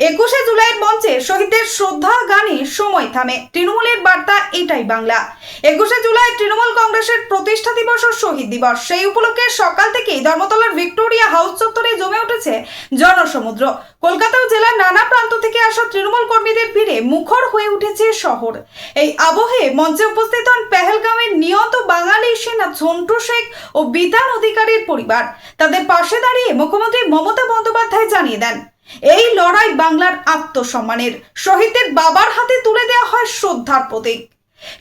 21শে জুলাইয়ের মঞ্চে শহীদদের শ্রদ্ধা গানে সময় থামে। তৃণমূলের বার্তা এটাই বাংলা। 21শে জুলাই তৃণমূল কংগ্রেসের প্রতিষ্ঠা দিবস ও শহীদ দিবস। সেই উপলক্ষে সকাল থেকেই ধর্মতলার ভিক্টোরিয়া হাউস চত্বরে জমে উঠেছে জনসমুদ্র। কলকাতা ও জেলার নানা প্রান্ত থেকে আসা তৃণমূল কর্মীদের ভিড়ে মুখর হয়ে উঠেছে শহর। এই আবহে মঞ্চে উপস্থিত হন পেহেলগাঁওয়ের নিহত বাঙালি সেনা ঝন্টু শেখ ও বিধান অধিকারীর পরিবার। তাদের পাশে দাঁড়িয়ে মুখ্যমন্ত্রী মমতা বন্দ্যোপাধ্যায় জানিয়ে দেন, এই লড়াই বাংলার আত্মসম্মানের। শহীদদের বাবার হাতে তুলে দেওয়া হয় শ্রদ্ধার প্রতীক।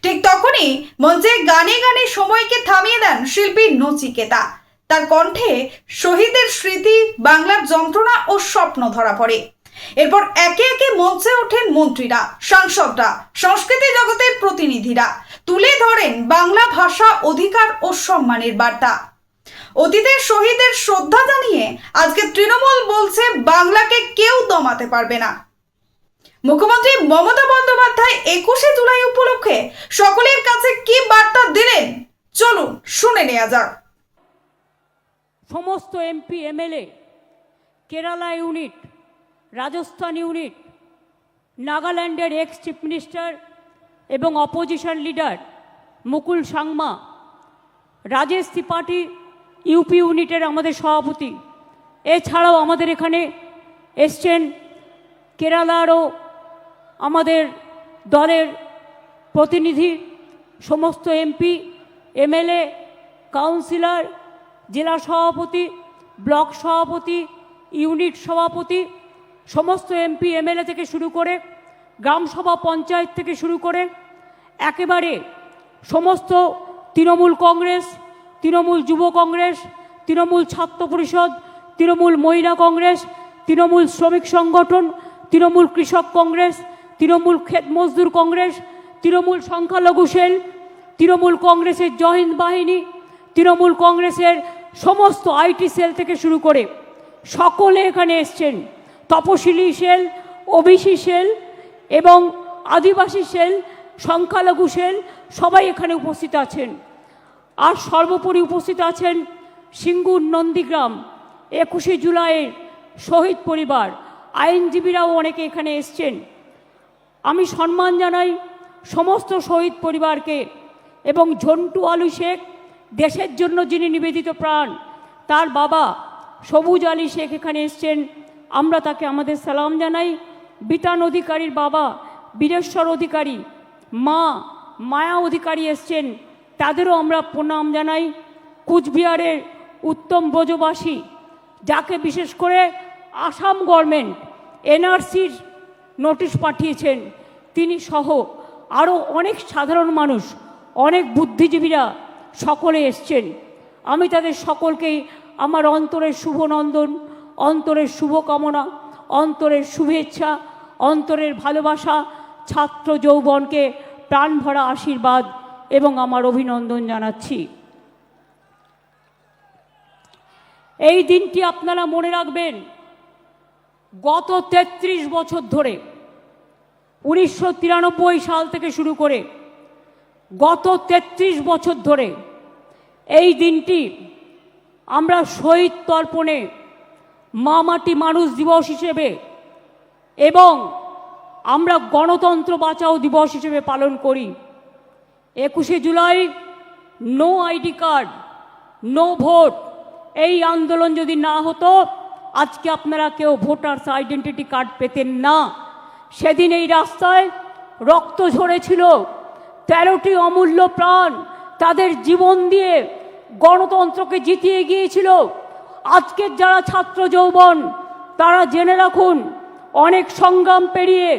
ঠিক তখনই মঞ্চে গানে গানে সময়কে থামিয়ে দেন শিল্পী নচিকেতা। তার কণ্ঠে শহীদের স্মৃতি, বাংলার যন্ত্রণা ও স্বপ্ন ধরা পড়ে। এরপর একে একে মঞ্চে ওঠেন মন্ত্রীরা, সাংসদরা, সংস্কৃতি জগতের প্রতিনিধিরা, তুলে ধরেন বাংলা ভাষা, অধিকার ও সম্মানের বার্তা। অতীতের শহীদের শ্রদ্ধা জানিয়ে আজকে তৃণমূল বলছে বাংলাকে কেউ দমাতে পারবে না। মুখ্যমন্ত্রী মমতা বন্দ্যোপাধ্যায় 21শে জুলাই উপলক্ষে সকলের কাছে কি বার্তা দিলেন, চলুন শুনে নেওয়া যাক। সমস্ত MP MLA, Kerala unit, Rajasthan unit, নাগাল্যান্ডের এক্স চিফ মিনিস্টার এবং অপোজিশন লিডার মুকুল সাংমা, রাজেশ ত্রিপাঠী ইউপি ইউনিটের আমাদের সভাপতি, এছাড়াও আমাদের এখানে এসছেন কেরালারও আমাদের দলের প্রতিনিধি, সমস্ত এমপি এমএলএ, কাউন্সিলর, জেলা সভাপতি, ব্লক সভাপতি, ইউনিট সভাপতি, সমস্ত এমপি এমএলএ থেকে শুরু করে গ্রামসভা পঞ্চায়েত থেকে শুরু করে একেবারে সমস্ত তৃণমূল কংগ্রেস, তৃণমূল যুব কংগ্রেস, তৃণমূল ছাত্র পরিষদ, তৃণমূল মহিলা কংগ্রেস, তৃণমূল শ্রমিক সংগঠন, তৃণমূল কৃষক কংগ্রেস, তৃণমূল ক্ষেত মজদুর কংগ্রেস, তৃণমূল সংখ্যালঘু সেল, তৃণমূল কংগ্রেসের জহিন্দ বাহিনী, তৃণমূল কংগ্রেসের সমস্ত আইটি সেল থেকে শুরু করে সকলে এখানে এসছেন। তপশিলি সেল, ওবিসি সেল এবং আদিবাসী সেল, সংখ্যালঘু সেল সবাই এখানে উপস্থিত আছেন। আর সর্বোপরি উপস্থিত আছেন সিঙ্গুর নন্দীগ্রাম 21শে জুলাইয়ের শহীদ পরিবার, আইনজীবীরাও অনেকে এখানে এসছেন। আমি সম্মান জানাই সমস্ত শহীদ পরিবারকে এবং ঝন্টু আলী শেখ, দেশের জন্য যিনি নিবেদিত প্রাণ, তার বাবা সবুজ আলী শেখ এখানে এসছেন, আমরা তাকে আমাদের সালাম জানাই। বিতান অধিকারীর বাবা বীরেশ্বর অধিকারী, মা মায়া অধিকারী এসছেন, তাদেরও আমরা প্রণাম জানাই। কুচবিহারের উত্তম ব্রজবাসী, যাকে বিশেষ করে আসাম গভর্নমেন্ট এনআরসির নোটিশ পাঠিয়েছেন, তিনি সহ আরও অনেক সাধারণ মানুষ, অনেক বুদ্ধিজীবীরা সকলে এসছেন। আমি তাদের সকলকেই আমার অন্তরের শুভনন্দন, অন্তরের শুভকামনা, অন্তরের শুভেচ্ছা, অন্তরের ভালোবাসা, ছাত্র যৌবনকে প্রাণ ভরা আশীর্বাদ এবং আমার অভিনন্দন জানাচ্ছি। এই দিনটি আপনারা মনে রাখবেন, গত 33 বছর ধরে 1993 সাল থেকে শুরু করে গত 33 বছর ধরে এই দিনটি আমরা শহীদ তর্পণে, মা মাটি মানুষ দিবস হিসেবে এবং আমরা গণতন্ত্র বাঁচাও দিবস হিসেবে পালন করি। 21শে July no ID card, no vote, এই আন্দোলন যদি না হতো আজকে আপনারা কেউ ভোটার্স আইডেন্টিটি কার্ড পেতেন না। সেদিন এই রাস্তায় রক্ত ঝরেছিল, 13টি অমূল্য প্রাণ তাদের জীবন দিয়ে গণতন্ত্রকে জিতিয়ে গিয়েছিল। আজকের যারা ছাত্র যৌবন, তারা জেনে রাখুন, অনেক সংগ্রাম পেরিয়ে,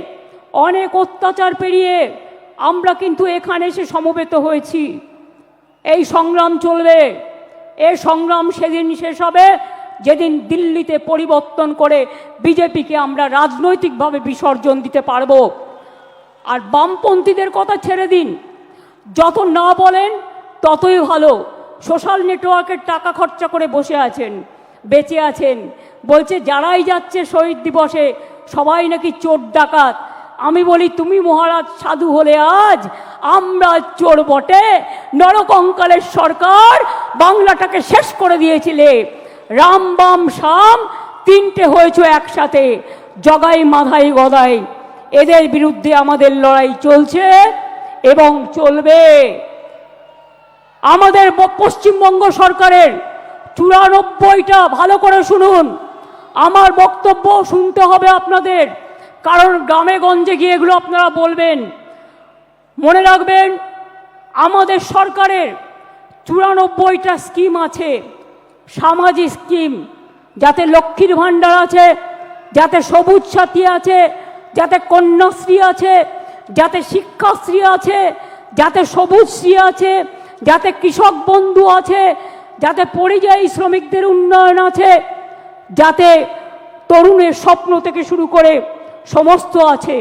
অনেক অত্যাচার পেরিয়ে আমরা কিন্তু এখানে এসে সমবেত হয়েছি। এই সংগ্রাম চলবে। এই সংগ্রাম সেদিন শেষ হবে যেদিন দিল্লিতে পরিবর্তন করে বিজেপিকে আমরা রাজনৈতিকভাবে বিসর্জন দিতে পারবো। আর বামপন্থীদের কথা ছেড়ে দিন, যত না বলেন ততই ভালো। সোশ্যাল নেটওয়ার্কের টাকা খরচা করে বসে আছেন, বেঁচে আছেন, বলছে যারাই যাচ্ছে শহীদ দিবসে সবাই নাকি চোর ডাকাত। আমি বলি, তুমি মহারাজ সাধু হলে আজ আমরা চোর বটে। নরকঙ্কালের সরকার বাংলাটাকে শেষ করে দিয়েছিলে। রাম বাম শাম তিনটে হয়েছে একসাথে, জগাই মাধাই গদাই, এদের বিরুদ্ধে আমাদের লড়াই চলছে এবং চলবে। আমাদের পশ্চিমবঙ্গ সরকারের 94টা, ভালো করে শুনুন, আমার বক্তব্য শুনতে হবে আপনাদের, কারণ গ্রামে গঞ্জে গিয়ে এগুলো আপনারা বলবেন। মনে রাখবেন, আমাদের সরকারের 94টা স্কিম আছে, সামাজিক স্কিম, যাতে লক্ষ্মীর ভাণ্ডার আছে, যাতে সবুজ সাথী আছে, যাতে কন্যাশ্রী আছে, যাতে শিক্ষাশ্রী আছে, যাতে সবুজশ্রী আছে, যাতে কৃষক বন্ধু আছে, যাতে পরিযায়ী শ্রমিকদের উন্নয়ন আছে, যাতে তরুণের স্বপ্ন থেকে শুরু করে সমস্ত আছে।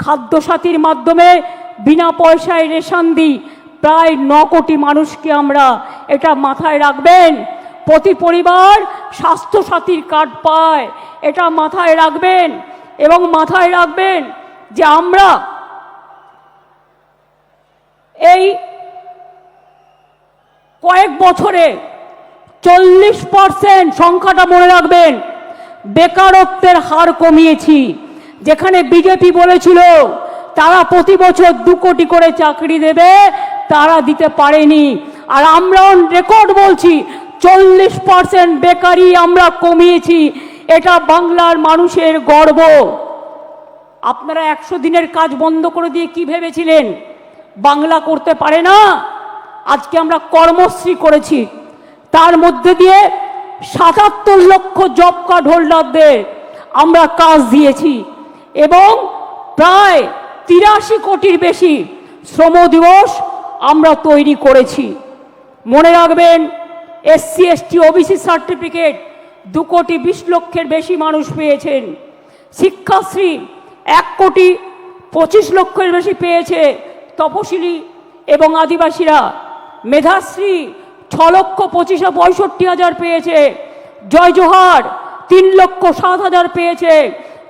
খাদ্যসাথীর মাধ্যমে বিনা পয়সায় রেশন দিই প্রায় 9 কোটি মানুষকে আমরা, এটা মাথায় রাখবেন। প্রতি পরিবার স্বাস্থ্যসাথীর কার্ড পায়, এটা মাথায় রাখবেন। এবং মাথায় রাখবেন যে আমরা এই কয়েক বছরে 40%, সংখ্যাটা মনে রাখবেন, বেকারত্বের হার কমিয়েছি। যেখানে বিজেপি বলেছিল তারা প্রতি বছর 2 কোটি করে চাকরি দেবে, তারা দিতে পারেনি। আর আমরা রেকর্ড বলছি 40% বেকারি আমরা কমিয়েছি, এটা বাংলার মানুষের গর্ব। আপনারা 100 দিনের কাজ বন্ধ করে দিয়ে কি ভেবেছিলেন বাংলা করতে পারে না? আজকে আমরা কর্মশ্রী করেছি, তার মধ্যে দিয়ে 77 লক্ষ জব কার্ড হোল্ডারদের আমরা কাজ দিয়েছি এবং প্রায় 83 কোটির বেশি শ্রম দিবস আমরা তৈরি করেছি। মনে রাখবেন, SC ST OBC সার্টিফিকেট 2 কোটি 20 লক্ষের বেশি মানুষ পেয়েছেন। শিক্ষাশ্রী 1 কোটি 25 লক্ষের বেশি পেয়েছে তপশিলি এবং আদিবাসীরা। মেধাশ্রী 6 লক্ষ 65 হাজার পেয়েছে। জয় জোহার 3 লক্ষ 7 হাজার পেয়েছে।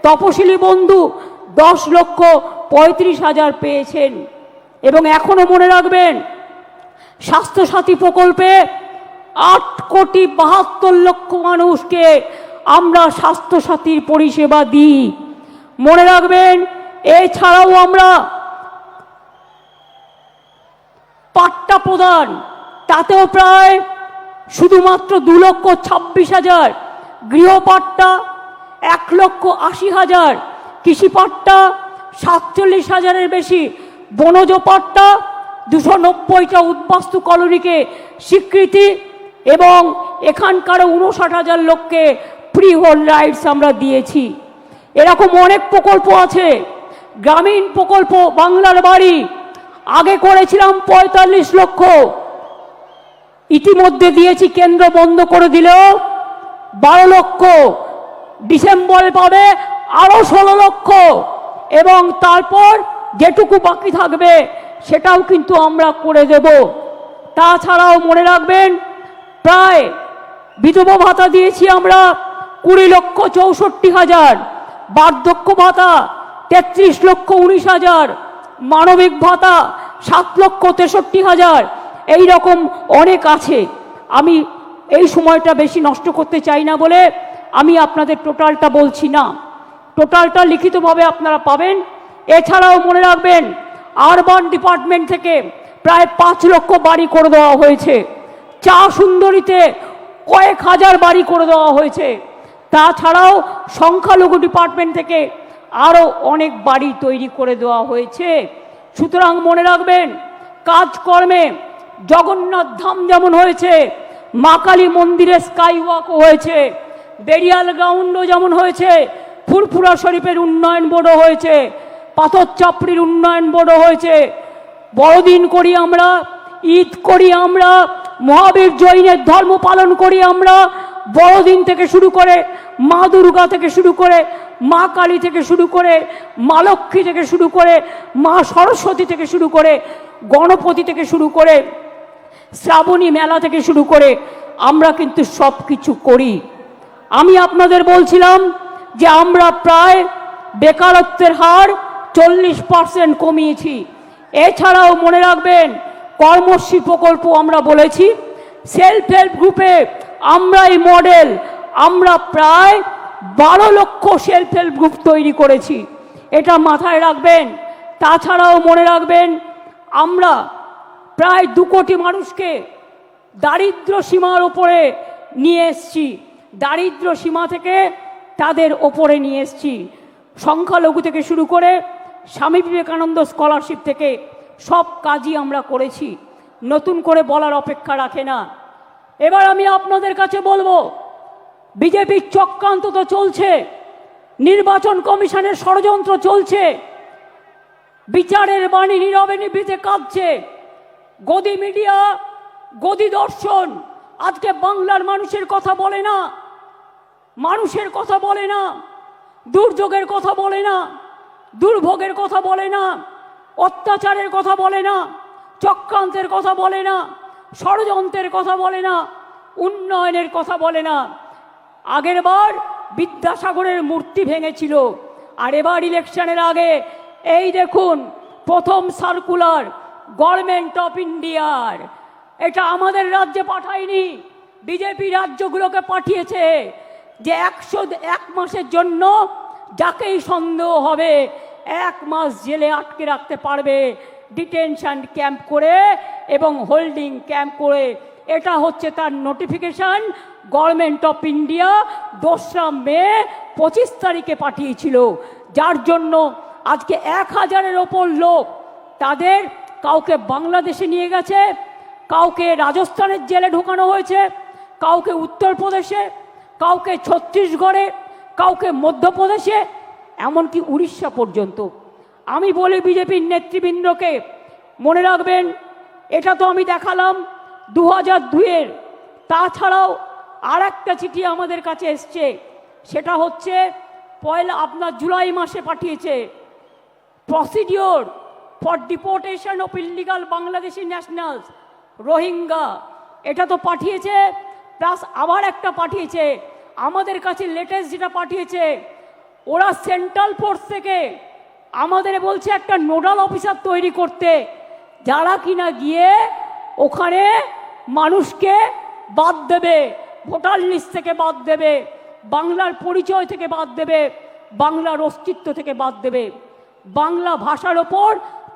তপশিলি বন্ধু 10 লক্ষ 35 হাজার পেয়েছেন। এবং এখনো মনে রাখবেন, স্বাস্থ্যসাথী প্রকল্পে 8 কোটি 72 লক্ষ মানুষকে আমরা স্বাস্থ্যসাথীর পরিষেবা দিই। মনে রাখবেন, এছাড়াও আমরা পাট্টা প্রদান, তাতেও প্রায় শুধুমাত্র 2 লক্ষ 26 হাজার, গৃহপাট্টা 1 লক্ষ 80 হাজার, কৃষিপাট্টা 47 হাজারের বেশি, বনজ পাট্টা 290টা উদ্বাস্তু কলোনিকে স্বীকৃতি এবং এখানকার 59 হাজার লোককে ফ্রি হোল্ড রাইটস আমরা দিয়েছি। এরকম অনেক প্রকল্প আছে। গ্রামীণ প্রকল্প বাংলার বাড়ি আগে করেছিলাম 45 লক্ষ, ইতিমধ্যে দিয়েছি, কেন্দ্র বন্ধ করে দিলেও 12 লক্ষ, ডিসেম্বরে পাবে আরো 16 লক্ষ এবং তারপর যেটুকু বাকি থাকবে সেটাও কিন্তু আমরা করে দেব। তাছাড়াও মনে রাখবেন, প্রায় বিধবা ভাতা দিয়েছি আমরা 20 লক্ষ 64 হাজার, বার্ধক্য ভাতা 33 লক্ষ 19 হাজার, মানবিক ভাতা 7 লক্ষ 63 হাজার। এই রকম অনেক আছে। আমি এই সময়টা বেশি নষ্ট করতে চাই না বলে আমি আপনাদের টোটালটা বলছি না, টোটালটা লিখিতভাবে আপনারা পাবেন। এছাড়াও মনে রাখবেন, আরবান ডিপার্টমেন্ট থেকে প্রায় 5 লক্ষ বাড়ি করে দেওয়া হয়েছে। চা সুন্দরীতে কয়েক হাজার বাড়ি করে দেওয়া হয়েছে। তাছাড়াও সংখ্যালঘু ডিপার্টমেন্ট থেকে আরও অনেক বাড়ি তৈরি করে দেওয়া হয়েছে। সুতরাং মনে রাখবেন, কাজকর্মে জগন্নাথ ধাম যেমন হয়েছে, মা কালী মন্দিরে স্কাই ওয়াকও হয়েছে, বেরিয়াল গ্রাউন্ডও যেমন হয়েছে, ফুরফুরা শরীফের উন্নয়ন বোর্ডও হয়েছে, পাথর চাপড়ির উন্নয়ন বোর্ডও হয়েছে। বড়দিন করি আমরা, ঈদ করি আমরা, মহাবীর জৈনের ধর্ম পালন করি আমরা। বড়দিন থেকে শুরু করে, মা দুর্গা থেকে শুরু করে, মা কালী থেকে শুরু করে, মা লক্ষ্মী থেকে শুরু করে, মা সরস্বতী থেকে শুরু করে, গণপতি থেকে শুরু করে, শ্রাবণী মেলা থেকে শুরু করে আমরা কিন্তু সব কিছু করি। আমি আপনাদের বলছিলাম যে আমরা প্রায় বেকারত্বের হার 40% কমিয়েছি। এছাড়াও মনে রাখবেন, কর্মশ্রী প্রকল্প আমরা বলেছি, সেলফ হেল্প গ্রুপে আমরাই মডেল। আমরা প্রায় 12 লক্ষ সেলফ হেল্প গ্রুপ তৈরি করেছি, এটা মাথায় রাখবেন। তাছাড়াও মনে রাখবেন, আমরা প্রায় 2 কোটি মানুষকে দারিদ্র সীমার ওপরে নিয়ে এসছি, দারিদ্র সীমা থেকে তাদের ওপরে নিয়ে এসছি। সংখ্যালঘু থেকে শুরু করে স্বামী বিবেকানন্দ স্কলারশিপ থেকে সব কাজই আমরা করেছি, নতুন করে বলার অপেক্ষা রাখে না। এবার আমি আপনাদের কাছে বলবো, বিজেপির চক্রান্ত তো চলছে, নির্বাচন কমিশনের ষড়যন্ত্র চলছে, বিচারের বাণী নীরবে নিভৃতে কাঁদছে, গদি মিডিয়া, গদি দর্শন আজকে বাংলার মানুষের কথা বলে না, মানুষের কথা বলে না, দুর্যোগের কথা বলে না, দুর্ভোগের কথা বলে না, অত্যাচারের কথা বলে না, চক্রান্তের কথা বলে না, ষড়যন্ত্রের কথা বলে না, উন্নয়নের কথা বলে না। আগের বার বিদ্যাসাগরের মূর্তি ভেঙেছিল, আর এবার ইলেকশনের আগে এই দেখুন প্রথম সার্কুলার গভর্নমেন্ট অফ ইন্ডিয়ার, এটা আমাদের রাজ্যে পাঠায়নি, বিজেপি রাজ্যগুলোকে পাঠিয়েছে, যে 101 মাসের জন্য যাকেই সন্দেহ হবে 1 মাস জেলে আটকে রাখতে পারবে, ডিটেনশন ক্যাম্প করে এবং হোল্ডিং ক্যাম্প করে। এটা হচ্ছে তার নোটিফিকেশন গভর্নমেন্ট অফ ইন্ডিয়া 2রা মে 25 তারিখে পাঠিয়েছিল, যার জন্য আজকে 1000-এর ওপর লোক, তাদের কাউকে বাংলাদেশে নিয়ে গেছে, কাউকে রাজস্থানের জেলে ঢোকানো হয়েছে, কাউকে উত্তরপ্রদেশে, কাউকে ছত্তিশগড়ে, কাউকে মধ্যপ্রদেশে, এমনকি উড়িষ্যা পর্যন্ত। আমি বলি বিজেপির নেতৃবৃন্দকে, মনে রাখবেন, এটা তো আমি দেখালাম 2002-এর, তাছাড়াও আর একটা চিঠি আমাদের কাছে এসছে, সেটা হচ্ছে আপনার জুলাই মাসে পাঠিয়েছে, procedure for deportation of illegal Bangladeshi nationals Rohingya, এটা তো পাঠিয়েছে, প্লাস আবার একটা পাঠিয়েছে আমাদের কাছে লেটেস্ট যেটা পাঠিয়েছে, ওরা সেন্ট্রাল ফোর্স থেকে আমাদের বলছে একটা নোডাল অফিসার তৈরি করতে, যারা কিনা গিয়ে ওখানে মানুষকে বাদ দেবে, ভোটার লিস্ট থেকে বাদ দেবে, বাংলার পরিচয় থেকে বাদ দেবে, বাংলার অস্তিত্ব থেকে বাদ দেবে। বাংলা ভাষার ওপর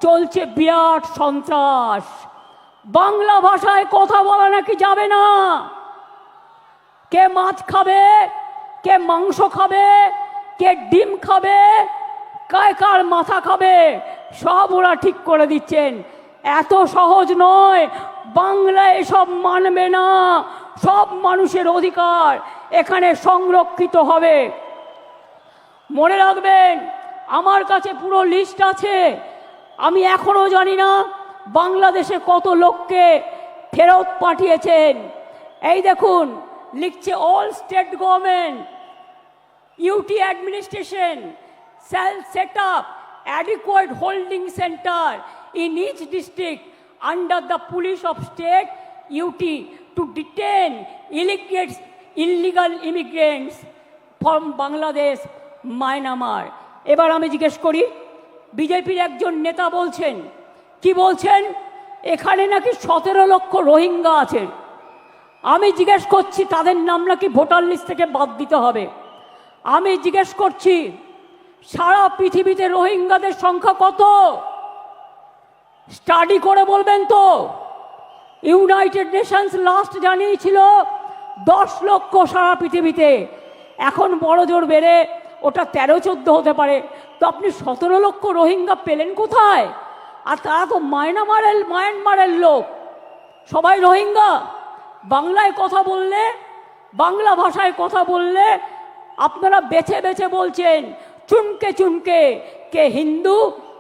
চলছে বিরাট সন্ত্রাস, বাংলা ভাষায় কথা বলা নাকি যাবে না, কে মাছ খাবে, কে মাংস খাবে, কে ডিম খাবে, কার মাথা খাবে, সব ওরা ঠিক করে দিচ্ছেন। এত সহজ নয়, বাংলা এসব মানবে না, সব মানুষের অধিকার এখানে সংরক্ষিত হবে। মনে রাখবেন, আমার কাছে পুরো লিস্ট আছে, আমি এখনো জানি না বাংলাদেশে কত লোককে ফেরত পাঠিয়েছেন। এই দেখুন লিখছে, all state government UT administration shall set up adequate holding center in each district under the police of state UT to detain illegal immigrants from Bangladesh, Myanmar. এবার আমি জিজ্ঞেস করি, বিজেপির একজন নেতা বলছেন, কি বলছেন, এখানে নাকি 17 লক্ষ রোহিঙ্গা আছে। আমি জিজ্ঞেস করছি, তাদের নাম নাকি ভোটার লিস্ট থেকে বাদ দিতে হবে। আমি জিজ্ঞেস করছি, সারা পৃথিবীতে রোহিঙ্গাদের সংখ্যা কত? স্টাডি করে বলবেন তো। ইউনাইটেড নেশনস লাস্ট জানিয়েছিল 10 লক্ষ সারা পৃথিবীতে, এখন বড় জোর বেড়ে ওটা 13-14 হতে পারে। তো আপনি 17 লক্ষ রোহিঙ্গা পেলেন কোথায়? আর তারা তো মায়ানমারের লোক, সবাই রোহিঙ্গা। বাংলায় কথা বললে, বাংলা ভাষায় কথা বললে আপনারা বেছে বেছে বলছেন, চুনকে চুনকে, কে হিন্দু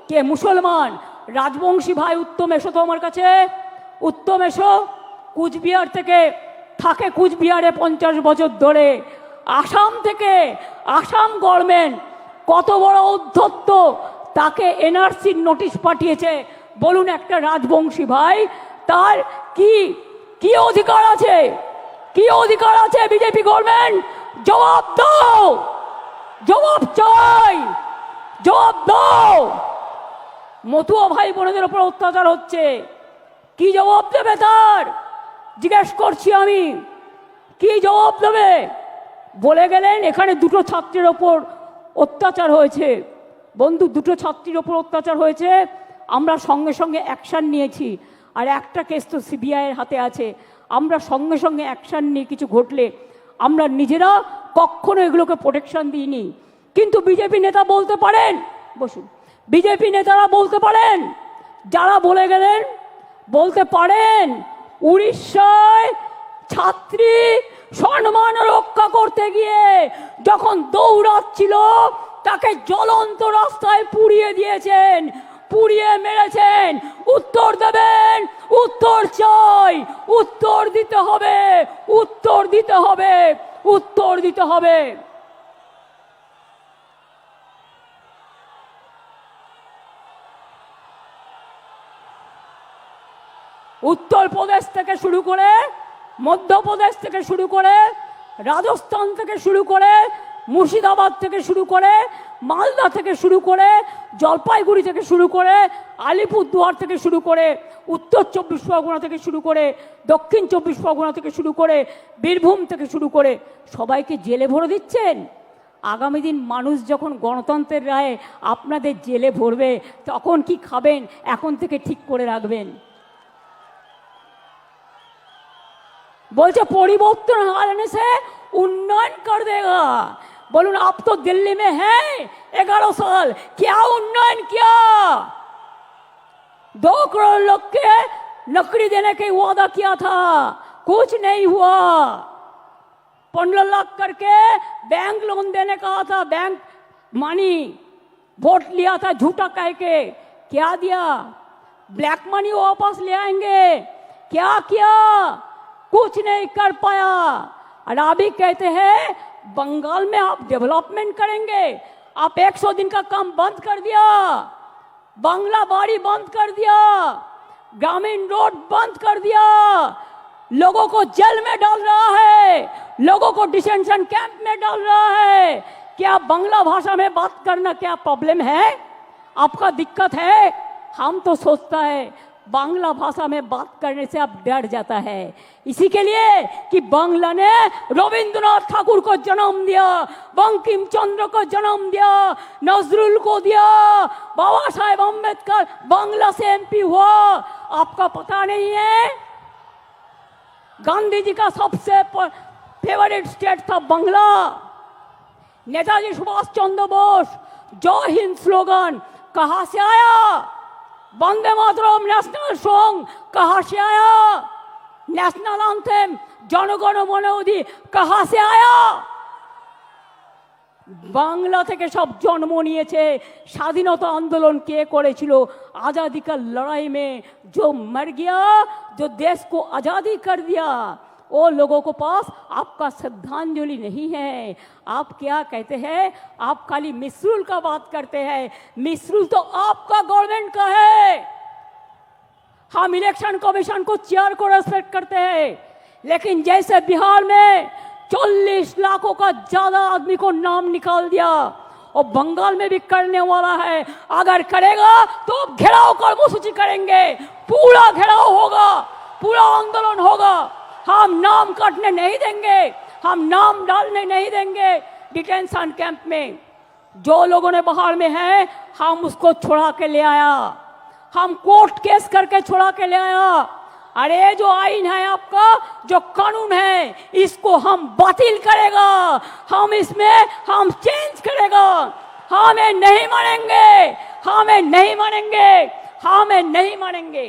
কে মুসলমান। রাজবংশী ভাই উত্তম এসো তো আমার কাছে, উত্তম এসো, কুচবিহার থেকে থাকে, কুচবিহারে 50 বছর ধরে। আসাম থেকে, আসাম গভর্নমেন্ট কত বড় উদ্ধত্ত, তাকে NRCর নোটিশ পাঠিয়েছে। বলুন একটা রাজবংশী ভাই তার কি অধিকার আছে, কি অধিকার আছে? বিজেপি গভর্নমেন্ট জবাব দাও, জবাব চাই, জবাব দাও। মতুয়া ভাই বোনদের উপর অত্যাচার হচ্ছে, কি জবাব দেবে তার? জিজ্ঞেস করছি আমি, কি জবাব দেবে? বলে গেলেন এখানে দুটো ছাত্রের ওপর অত্যাচার হয়েছে। বন্ধু, দুটো ছাত্রীর ওপর অত্যাচার হয়েছে, আমরা সঙ্গে সঙ্গে অ্যাকশান নিয়েছি। আর একটা কেস তো সিবিআইয়ের হাতে আছে, আমরা সঙ্গে সঙ্গে অ্যাকশান নিয়ে কিছু ঘটলে আমরা নিজেরা কখনো এগুলোকে প্রোটেকশন দিইনি। কিন্তু বিজেপি নেতা বলতে পারেন, বসুন, বিজেপি নেতারা বলতে পারেন, যারা বলে গেলেন বলতে পারেন উড়িষ্যায় ছাত্রী সম্মান রক্ষা করতে গিয়ে যখন দৌড়াচ্ছিল তাকে জ্বলন্ত রাস্তায় পুড়িয়ে দিয়েছেন, পুড়িয়ে মেরেছেন। উত্তর দেবেন, উত্তর চাই, উত্তর দিতে হবে, উত্তর দিতে হবে, উত্তর দিতে হবে। উত্তরপ্রদেশ থেকে শুরু করে, মধ্যপ্রদেশ থেকে শুরু করে, রাজস্থান থেকে শুরু করে, মুর্শিদাবাদ থেকে শুরু করে, মালদা থেকে শুরু করে, জলপাইগুড়ি থেকে শুরু করে, আলিপুরদুয়ার থেকে শুরু করে, উত্তর 24 পরগনা থেকে শুরু করে, দক্ষিণ 24 পরগনা থেকে শুরু করে, বীরভূম থেকে শুরু করে সবাইকে জেলে ভরে দিচ্ছেন। আগামী দিন মানুষ যখন গণতন্ত্রের রায়ে আপনাদের জেলে ভরবে তখন কি খাবেন এখন থেকে ঠিক করে রাখবেন। बोलते परिवर्तन आने से उन्नयन कर देगा। बोलून आप तो दिल्ली में हैं 11 साल, क्या उन्नयन किया? 2 करोड़ लोग के नौकरी देने के वादा किया था, कुछ नहीं हुआ। 15 लाख करके बैंक लोन देने का था, बैंक मनी वोट लिया था झूठा कह के, क्या दिया? ब्लैक मनी वापस ले आएंगे, क्या किया? कुछ नहीं कर पाया। और अभी कहते हैं बंगाल में आप डेवलपमेंट करेंगे, आप 100 दिन का काम बंद कर दिया, बांग्ला बाड़ी बंद कर दिया, ग्रामीण रोड बंद कर दिया, लोगों को जेल में डाल रहा है, लोगों को डिटेंशन कैंप में डाल रहा है। क्या बांग्ला भाषा में बात करना क्या प्रॉब्लम है? आपका दिक्कत है? हम तो सोचता है बांग्ला भाषा में बात करने से अब डर जाता है, इसी के लिए कि बांग्ला ने रविंद्रनाथ ठाकुर को जन्म दिया, बंकिम चंद्र को जन्म दिया, नजरुल को दिया, बाबा साहेब अम्बेडकर बांग्ला से एमपी हुआ। आपका पता नहीं है? गांधी जी का सबसे फेवरेट स्टेट था बांग्ला। नेताजी सुभाष चंद्र बोस जय हिंद स्लोगन कहां से आया? वंदे मातरम नेशनल सॉन्ग कहां से आया? नेशनल एंथम जनगण मन अधि कहां से आया? बांग्ला থেকে সব জন্ম নিয়েছে। স্বাধীনতা आंदोलन কে করেছিল? आजादी का लड़ाई में जो मर गया, जो देश को आजादी कर दिया, वो लोगों को पास आपका श्रद्धांजलि नहीं है। आप क्या कहते हैं? आप खाली मिसरूल का बात करते हैं। मिसरूल तो आपका गवर्नमेंट का है। हम इलेक्शन कमीशन को चेयर को रेस्पेक्ट करते हैं, लेकिन जैसे बिहार में 40 लाखों का ज्यादा आदमी को नाम निकाल दिया, और बंगाल में भी करने वाला है। अगर करेगा तो घेराव कर्मसूची करेंगे, पूरा घेराव होगा, पूरा आंदोलन होगा। हम नाम काटने नहीं देंगे, हम नाम डालने नहीं देंगे डिटेंशन कैंप में। जो लोगों ने बाहर में है हम उसको छुड़ा के ले आया, हम कोर्ट केस करके छुड़ा के ले आया। अरे जो आईन है आपका, जो कानून है, इसको हम बातिल करेगा, हम इसमें हम चेंज करेगा। हमें नहीं मानेंगे, हमें नहीं मानेंगे, हमें नहीं मानेंगे।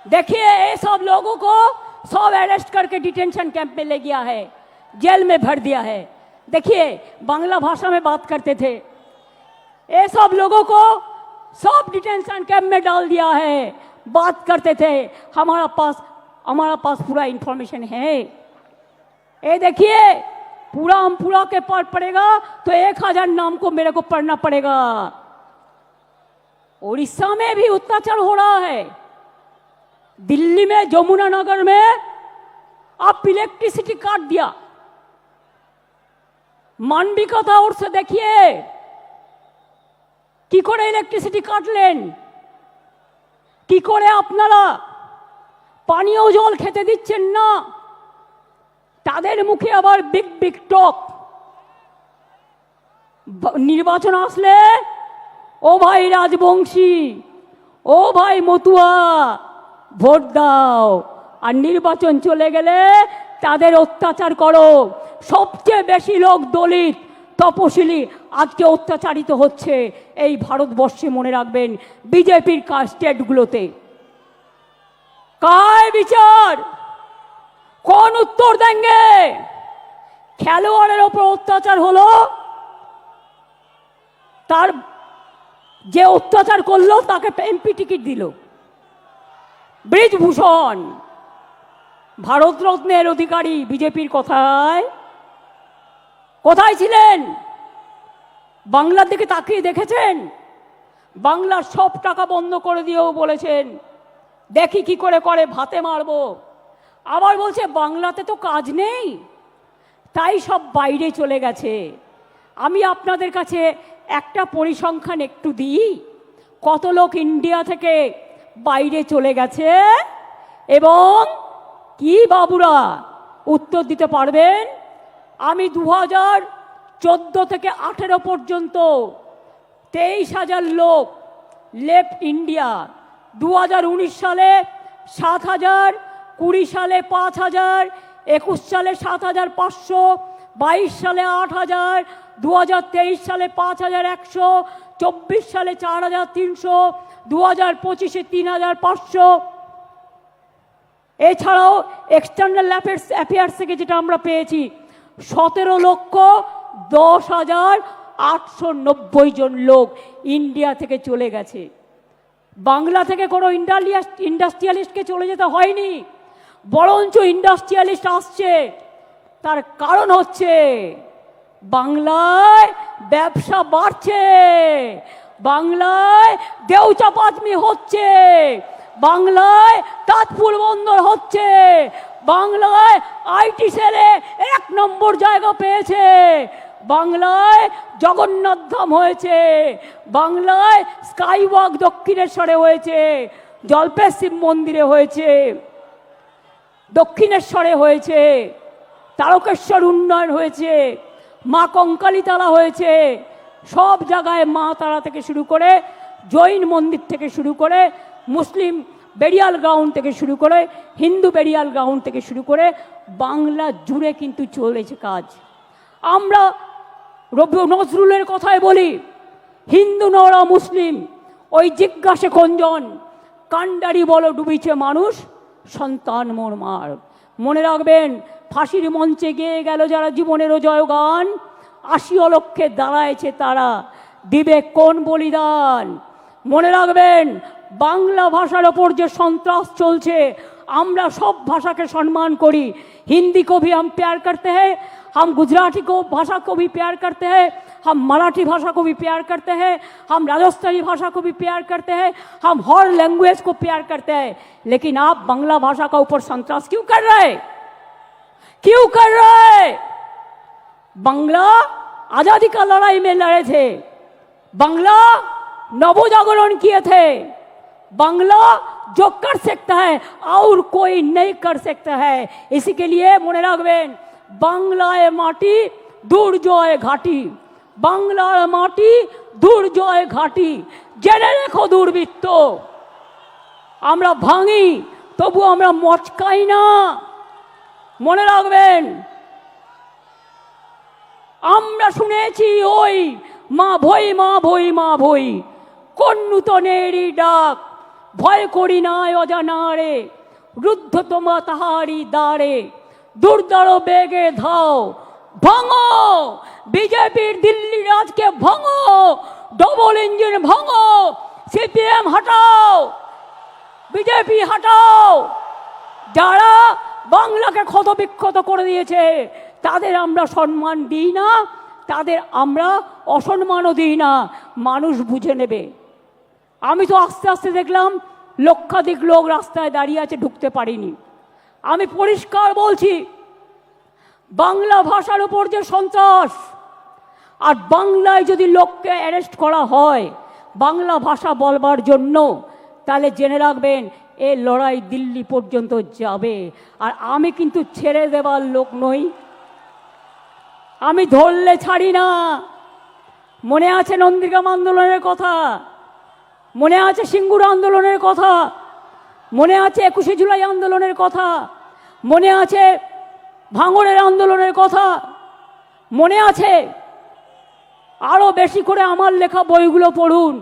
देखिए ये सब लोगों को सब अरेस्ट करके डिटेंशन कैंप में ले गया है, जेल में भर दिया है। देखिए बांग्ला भाषा में बात करते थे, ये सब लोगों को सब डिटेंशन कैंप में डाल दिया है, बात करते थे। हमारा पास पूरा इंफॉर्मेशन है। ये देखिए पूरा हम पूरा के पाठ पड़ेगा तो 1000 नाम को मेरे को पढ़ना पड़ेगा। उड़ीसा में भी अत्याचार हो रहा है। दिल्ली में जमुना नगर में आप इलेक्ट्रिसिटी काट दिया। मानविकता और से देखिए কি করে ইলেকট্রিসিটি কাটলেন? কি করে আপনারা পানীয় জল খেতে দিচ্ছেন না? তাদের মুখে আবার বিগ বিগ টক। নির্বাচন আসলে ও ভাই রাজবংশী, ও ভাই মতুয়া, ভোট দাও। আর নির্বাচন চলে গেলে তাদের অত্যাচার করো। সবচেয়ে বেশি লোক দলিত, তপশিলি আজকে অত্যাচারিত হচ্ছে এই ভারতবর্ষে, মনে রাখবেন, বিজেপির স্টেটগুলোতে। কায় বিচার? কোন উত্তর দেंगे? খেলোয়াড়ের ওপর অত্যাচার হলো, তার যে অত্যাচার করলো তাকে এমপি টিকিট দিল। ব্রিজভূষণ ভারতরত্নের অধিকারী বিজেপির কথায় কোথায় ছিলেন? বাংলার দিকে তাকিয়ে দেখেছেন? বাংলার সব টাকা বন্ধ করে দিয়েও বলেছেন দেখি কি করে করে, ভাতে মারবো। আবার বলছে বাংলাতে তো কাজ নেই, তাই সব বাইরে চলে গেছে। আমি আপনাদের কাছে একটা পরিসংখ্যান একটু দিই, কত লোক ইন্ডিয়া থেকে বাইরে চলে গেছে। এবং কি বাবুরা উত্তর দিতে পারবেন? আমি 2014 থেকে 18 পর্যন্ত 23,000 লোক লেফট ইন্ডিয়া। 2019 সালে 7,000, 20 সালে 5,000, 21 সালে 7,500, 22 সালে 8,000, 2023 সালে 5,100, 24 সালে 4,300, 2025-এ 3,500। এছাড়াও এক্সটার্নাল অ্যাফেয়ার্স থেকে যেটা আমরা পেয়েছি 17,10,890 জন লোক ইন্ডিয়া থেকে চলে গেছে। বাংলা থেকে কোনো ইন্ডাস্ট্রিয়ালিস্টকে চলে যেতে হয়নি, বরঞ্চ ইন্ডাস্ট্রিয়ালিস্ট আসছে। তার কারণ হচ্ছে বাংলায় ব্যবসা বাড়ছে, বাংলায় দেউচাপাচমি হচ্ছে, বাংলায় তাজপুর বন্দর হচ্ছে, বাংলায় আইটি সেলে 1 নম্বর জায়গা পেয়েছে, বাংলায় জগন্নাথ ধাম হয়েছে, বাংলায় স্কাইওয়াক দক্ষিণেশ্বরে হয়েছে, জল্পেশ শিব মন্দিরে হয়েছে, দক্ষিণেশ্বরে হয়েছে, তারকেশ্বর উন্নয়ন হয়েছে, মা কঙ্কালীতলা হয়েছে। সব জায়গায় মা তারা থেকে শুরু করে, জৈন মন্দির থেকে শুরু করে, মুসলিম বেরিয়াল গ্রাউন্ড থেকে শুরু করে, হিন্দু বেরিয়াল গ্রাউন্ড থেকে শুরু করে বাংলা জুড়ে কিন্তু চলেছে কাজ। আমরা রবি নজরুলের কথায় বলি, হিন্দু নরা মুসলিম ওই জিজ্ঞাসে খঞ্জন, কান্ডারি বলো ডুবিছে মানুষ, সন্তান মোর মার। মনে রাখবেন, ফাঁসির মঞ্চে গেয়ে গেল যারা জীবনেরও জয়গান, 80 লক্ষে দাঁড়ায়ছে তারা, দিবে কোন বলিদান। মনে রাখবেন, বাংলা ভাষার ওপর যে সন্ত্রাস চলছে, আমরা সব ভাষাকে সম্মান করি। हिंदी को भी हम प्यार करते हैं, हम गुजराती को भाषा को भी प्यार करते हैं, हम मराठी भाषा को भी प्यार करते हैं, हम राजस्थानी भाषा को भी प्यार करते हैं, हम हर लैंग्वेज को प्यार करते हैं। लेकिन आप बांग्ला भाषा का ऊपर संतरास क्यों कर रहे हैं? क्यों कर रहे हैं? बांग्ला आजादी का लड़ाई में लड़े थे, बांग्ला नवजागरण किए थे, बांग्ला जो कर सकता है और कोई नहीं कर सकता है। इसी के लिए মনে রাখবেন, বাংলায় মাটি দুর্জয় ঘাটি, বাংলার মাটি দুর্জয় ঘাটি। জেনে রেখো দুর্বৃত্ত, আমরা ভাঙি তবু আমরা মচকাই না। মনে রাখবেন, আমরা শুনেছি ওই মা ভই মা ভই মা ভই, কোন নূতনেরই ডাক, ভয় করি না অজানারে, রুদ্ধ তোমা তাহারি দ্বারে, দুর্দর বেগে ধাও, ভাঙো বিজেপির দিল্লি রাজকে, ভাঙো ডবল ইঞ্জিন, ভাঙো সিপিএম হটাও, বিজেপি হটাও। যারা বাংলাকে ক্ষতবিক্ষত করে দিয়েছে তাদের আমরা সম্মান দিই না, তাদের আমরা অসম্মানও দিই না, মানুষ বুঝে নেবে। আমি তো আস্তে আস্তে দেখলাম লক্ষাধিক লোক রাস্তায় দাঁড়িয়ে আছে, ঢুকতে পারিনি। আমি পরিষ্কার বলছি, বাংলা ভাষার উপর যে সন্ত্রাস, আর বাংলায় যদি লোককে অ্যারেস্ট করা হয় বাংলা ভাষা বলবার জন্য, তাহলে জেনে রাখবেন এ লড়াই দিল্লি পর্যন্ত যাবে। আর আমি কিন্তু ছেড়ে দেবার লোক নই, আমি ধরলে ছাড়ি না। মনে আছে নন্দীগ্রাম আন্দোলনের কথা, মনে আছে সিঙ্গুর আন্দোলনের কথা, মনে আছে 21শে জুলাই আন্দোলনের কথা, মনে আছে ভাঙড়ের আন্দোলনের কথা, মনে আছে? আরো বেশি করে আমার লেখা বইগুলো পড়ুন,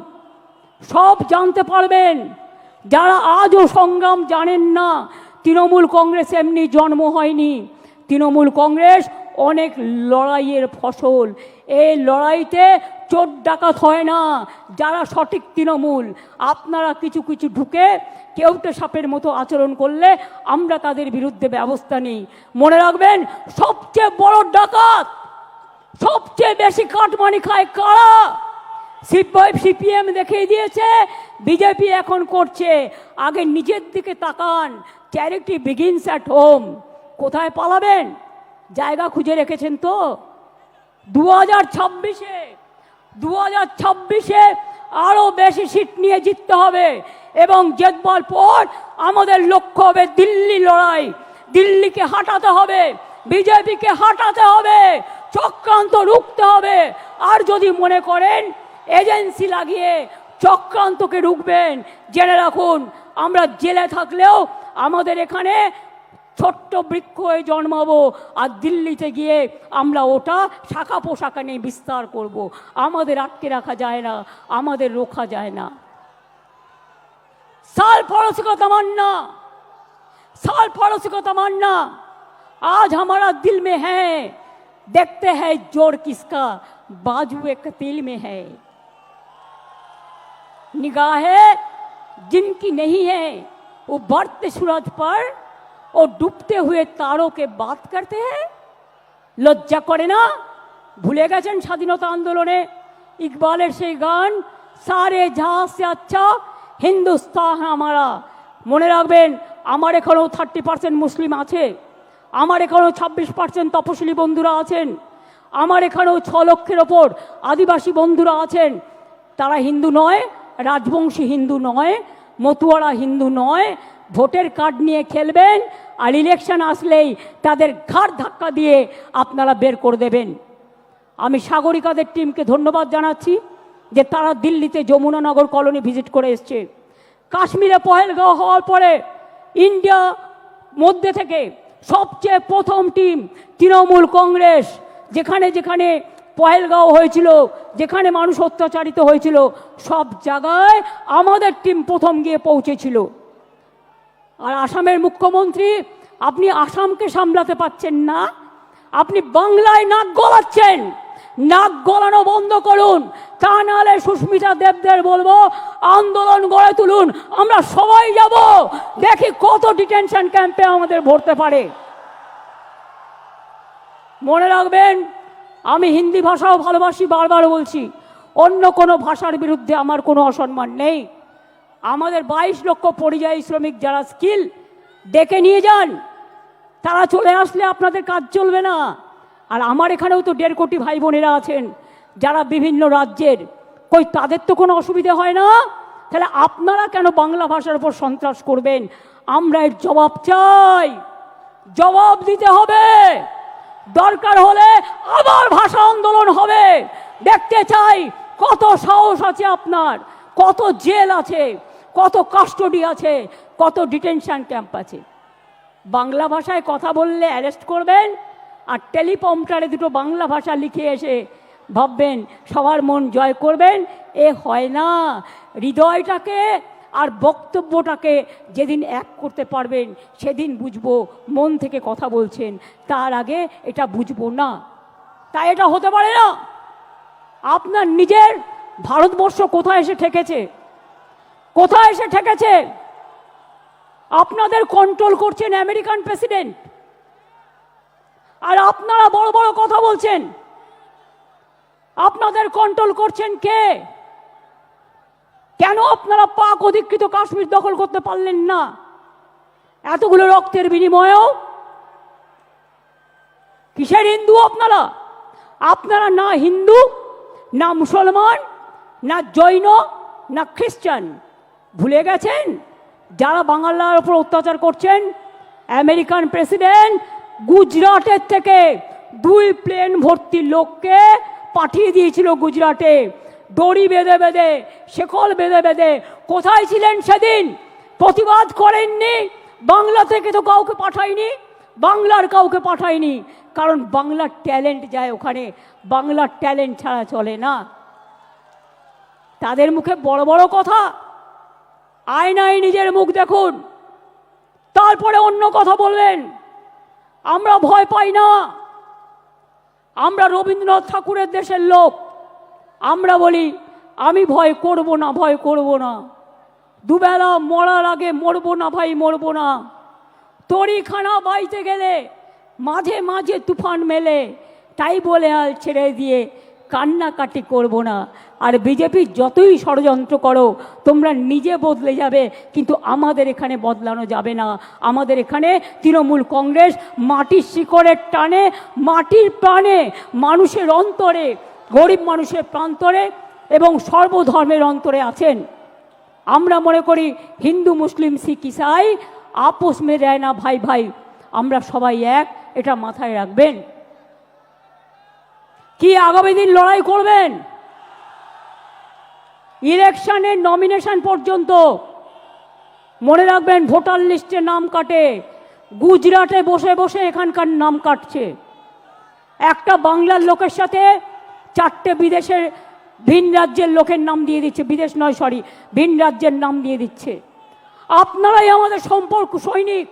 সব জানতে পারবেন। যারা আজও সংগ্রাম জানেন না, তৃণমূল কংগ্রেস এমনি জন্ম হয়নি। তৃণমূল কংগ্রেস অনেক লড়াইয়ের ফসল। এই লড়াইতে চোর ডাকাত হয় না। যারা সঠিক তৃণমূল, আপনারা কিছু কিছু ঢুকে কেউটে সাপের মতো আচরণ করলে আমরা তাদের বিরুদ্ধে ব্যবস্থা নিই। মনে রাখবেন, সবচেয়ে বড় ডাকাত, সবচেয়ে বেশি কাটমানি খায় কারা? সিপিএম দেখিয়ে দিয়েছে, বিজেপি এখন করছে। আগে নিজের দিকে তাকান। Charity begins at home. কোথায় পালাবেন? জায়গা খুঁজে রেখেছেন তো? 2026-এ আরো বেশি সিট নিয়ে জিততে হবে, এবং জেতবার পর আমাদের লক্ষ্য হবে দিল্লি লড়াই। দিল্লিকে হাঁটাতে হবে, বিজেপিকে হাঁটাতে হবে, চক্রান্ত রুখতে হবে। আর যদি মনে করেন এজেন্সি লাগিয়ে চক্রান্তকে রুখবেন, জেনে রাখুন আমরা জেলে থাকলেও আমাদের এখানে ছোট্ট বৃক্ষ হয়ে জন্মাবো, আর দিল্লিতে গিয়ে আমরা ওটা শাখা পোশাখা নিয়ে বিস্তার করব। আমাদের আটকে রাখা যায় না, আমাদের রোখা যায় না। साल पड़ोसी को तमन्ना, साल पड़ोसी को तमन्ना आज हमारा दिल में है। देखते हैं जोर किसका बाजुए कतील में है। निगाहें जिनकी नहीं है वो बढ़ते सूरज पर और डूबते हुए तारों के बात करते हैं। লজ্জা করে না? ভুলে গেছেন স্বাধীনতা আন্দোলনে ইকবালের সেই গান, সারে জাহাঁ সে আচ্ছা হিন্দুস্তান আমারা। মনে রাখবেন, আমার এখানেও 30% মুসলিম আছে, আমার এখানেও 26% তপশিলি বন্ধুরা আছেন, আমার এখানেও 6 লক্ষের ওপর আদিবাসী বন্ধুরা আছেন। তারা হিন্দু নয়, রাজবংশী হিন্দু নয়, মতুয়ারা হিন্দু নয়। ভোটের কার্ড নিয়ে খেলবেন, আর ইলেকশন আসলেই তাদের ঘাড় ধাক্কা দিয়ে আপনারা বের করে দেবেন। আমি সাগরিকাদের টিমকে ধন্যবাদ জানাচ্ছি যে তারা দিল্লিতে যমুনানগর কলোনি ভিজিট করে এসছে। কাশ্মীরে পহেলগাঁও হওয়ার পরে ইন্ডিয়া মধ্যে থেকে সবচেয়ে প্রথম টিম তৃণমূল কংগ্রেস। যেখানে যেখানে পহেলগাঁও হয়েছিল, যেখানে মানুষ অত্যাচারিত হয়েছিল, সব জায়গায় আমাদের টিম প্রথম গিয়ে পৌঁছেছিল। আর আসামের মুখ্যমন্ত্রী, আপনি আসামকে সামলাতে পাচ্ছেন না, আপনি বাংলায় নাক গলাচ্ছেন। নাক গলানো বন্ধ করুন, তা নাহলে সুস্মিতা দেবদের বলবো আন্দোলন গড়ে তুলুন। আমরা সবাই যাব, দেখি কত ডিটেনশন ক্যাম্পে আমাদের ভরতে পারে। মনে রাখবেন, আমি হিন্দি ভাষাও ভালোবাসি, বারবার বলছি, অন্য কোনো ভাষার বিরুদ্ধে আমার কোনো অসম্মান নেই। আমাদের 22 লক্ষ পরিযায়ী শ্রমিক যারা স্কিল, ডেকে নিয়ে যান। তারা চলে আসলে আপনাদের কাজ চলবে না। আর আমার এখানেও তো 1.5 কোটি ভাই বোনেরা আছেন যারা বিভিন্ন রাজ্যের, কই তাদের তো কোনো অসুবিধা হয় না। তাহলে আপনারা কেন বাংলা ভাষার উপর সন্ত্রাস করবেন? আমরা এর জবাব চাই, জবাব দিতে হবে। দরকার হলে আবার ভাষা আন্দোলন হবে। দেখতে চাই কত সাহস আছে আপনার, কত জেল আছে, কত কাস্টডি আছে, কত ডিটেনশন ক্যাম্প আছে। বাংলা ভাষায় কথা বললে অ্যারেস্ট করবেন, আর টেলিপম্পটারে দুটো বাংলা ভাষা লিখে এসে ভাববেন সবার মন জয় করবেন। এ হয় না। হৃদয়টাকে আর বক্তব্যটাকে যেদিন এক করতে পারবেন সেদিন বুঝবো মন থেকে কথা বলছেন, তার আগে এটা বুঝবো না। তাই এটা হতে পারে না। আপনার নিজের ভারতবর্ষ কোথায় এসে ঠেকেছে? কোথায় এসে ঠেকেছে? আপনাদের কন্ট্রোল করছেন আমেরিকান প্রেসিডেন্ট, আর আপনারা বড় বড় কথা বলছেন। আপনাদের কন্ট্রোল করছেন কে? কেন আপনারা পাক অধিকৃত কাশ্মীর দখল করতে পারলেন না এতগুলো রক্তের বিনিময়েও? কিসের হিন্দু আপনারা? আপনারা না হিন্দু, না মুসলমান, না জৈন, না খ্রিস্টান? ভুলে গেছেন যারা বাংলার উপর অত্যাচার করছেন? আমেরিকান প্রেসিডেন্ট গুজরাটের থেকে 2 প্লেন ভর্তি লোককে পাঠিয়ে দিয়েছিল গুজরাটে, দড়ি বেঁধে বেঁধে, শেকল বেঁধে বেঁধে। কোথায় ছিলেন সেদিন? প্রতিবাদ করেননি। বাংলা থেকে তো কাউকে পাঠায়নি, বাংলার কাউকে পাঠায়নি, কারণ বাংলার ট্যালেন্ট যায় ওখানে, বাংলার ট্যালেন্ট ছাড়া চলে না। তাদের মুখে বড় বড় কথা, আয়নায় নিজের মুখ দেখুন, তারপরে অন্য কথা বলবেন। আমরা ভয় পাই না, আমরা রবীন্দ্রনাথ ঠাকুরের দেশের লোক। আমরা বলি আমি ভয় করব না, ভয় করব না, দুবেলা মরার আগে মরবো না ভাই, মরবো না। তরিখানা বাইতে গেলে মাঝে মাঝে তুফান মেলে, তাই বলে হাল ছেড়ে দিয়ে কান্নাকাটি করব না। আর বিজেপি যতই ষড়যন্ত্র করো, তোমরা নিজে বদলে যাবে, কিন্তু আমাদের এখানে বদলানো যাবে না। আমাদের এখানে তৃণমূল কংগ্রেস মাটির শিকড়ের টানে, মাটির প্রাণে, মানুষের অন্তরে, গরিব মানুষের প্রান্তরে এবং সর্বধর্মের অন্তরে আছেন। আমরা মনে করি হিন্দু মুসলিম শিখ ইসাই আপোষ মে দেয় না ভাই ভাই, আমরা সবাই এক, এটা মাথায় রাখবেন। কি আগামী দিন লড়াই করবেন? ইলেকশনের নমিনেশন পর্যন্ত মনে রাখবেন, ভোটার লিস্টে নাম কাটে, গুজরাটে বসে বসে এখানকার নাম কাটছে। একটা বাংলার লোকের সাথে 4টে বিদেশের ভিন রাজ্যের লোকের নাম দিয়ে দিচ্ছে, বিদেশ নয় সরি, ভিন রাজ্যের নাম দিয়ে দিচ্ছে। আপনারাই আমাদের সম্পর্ক সৈনিক।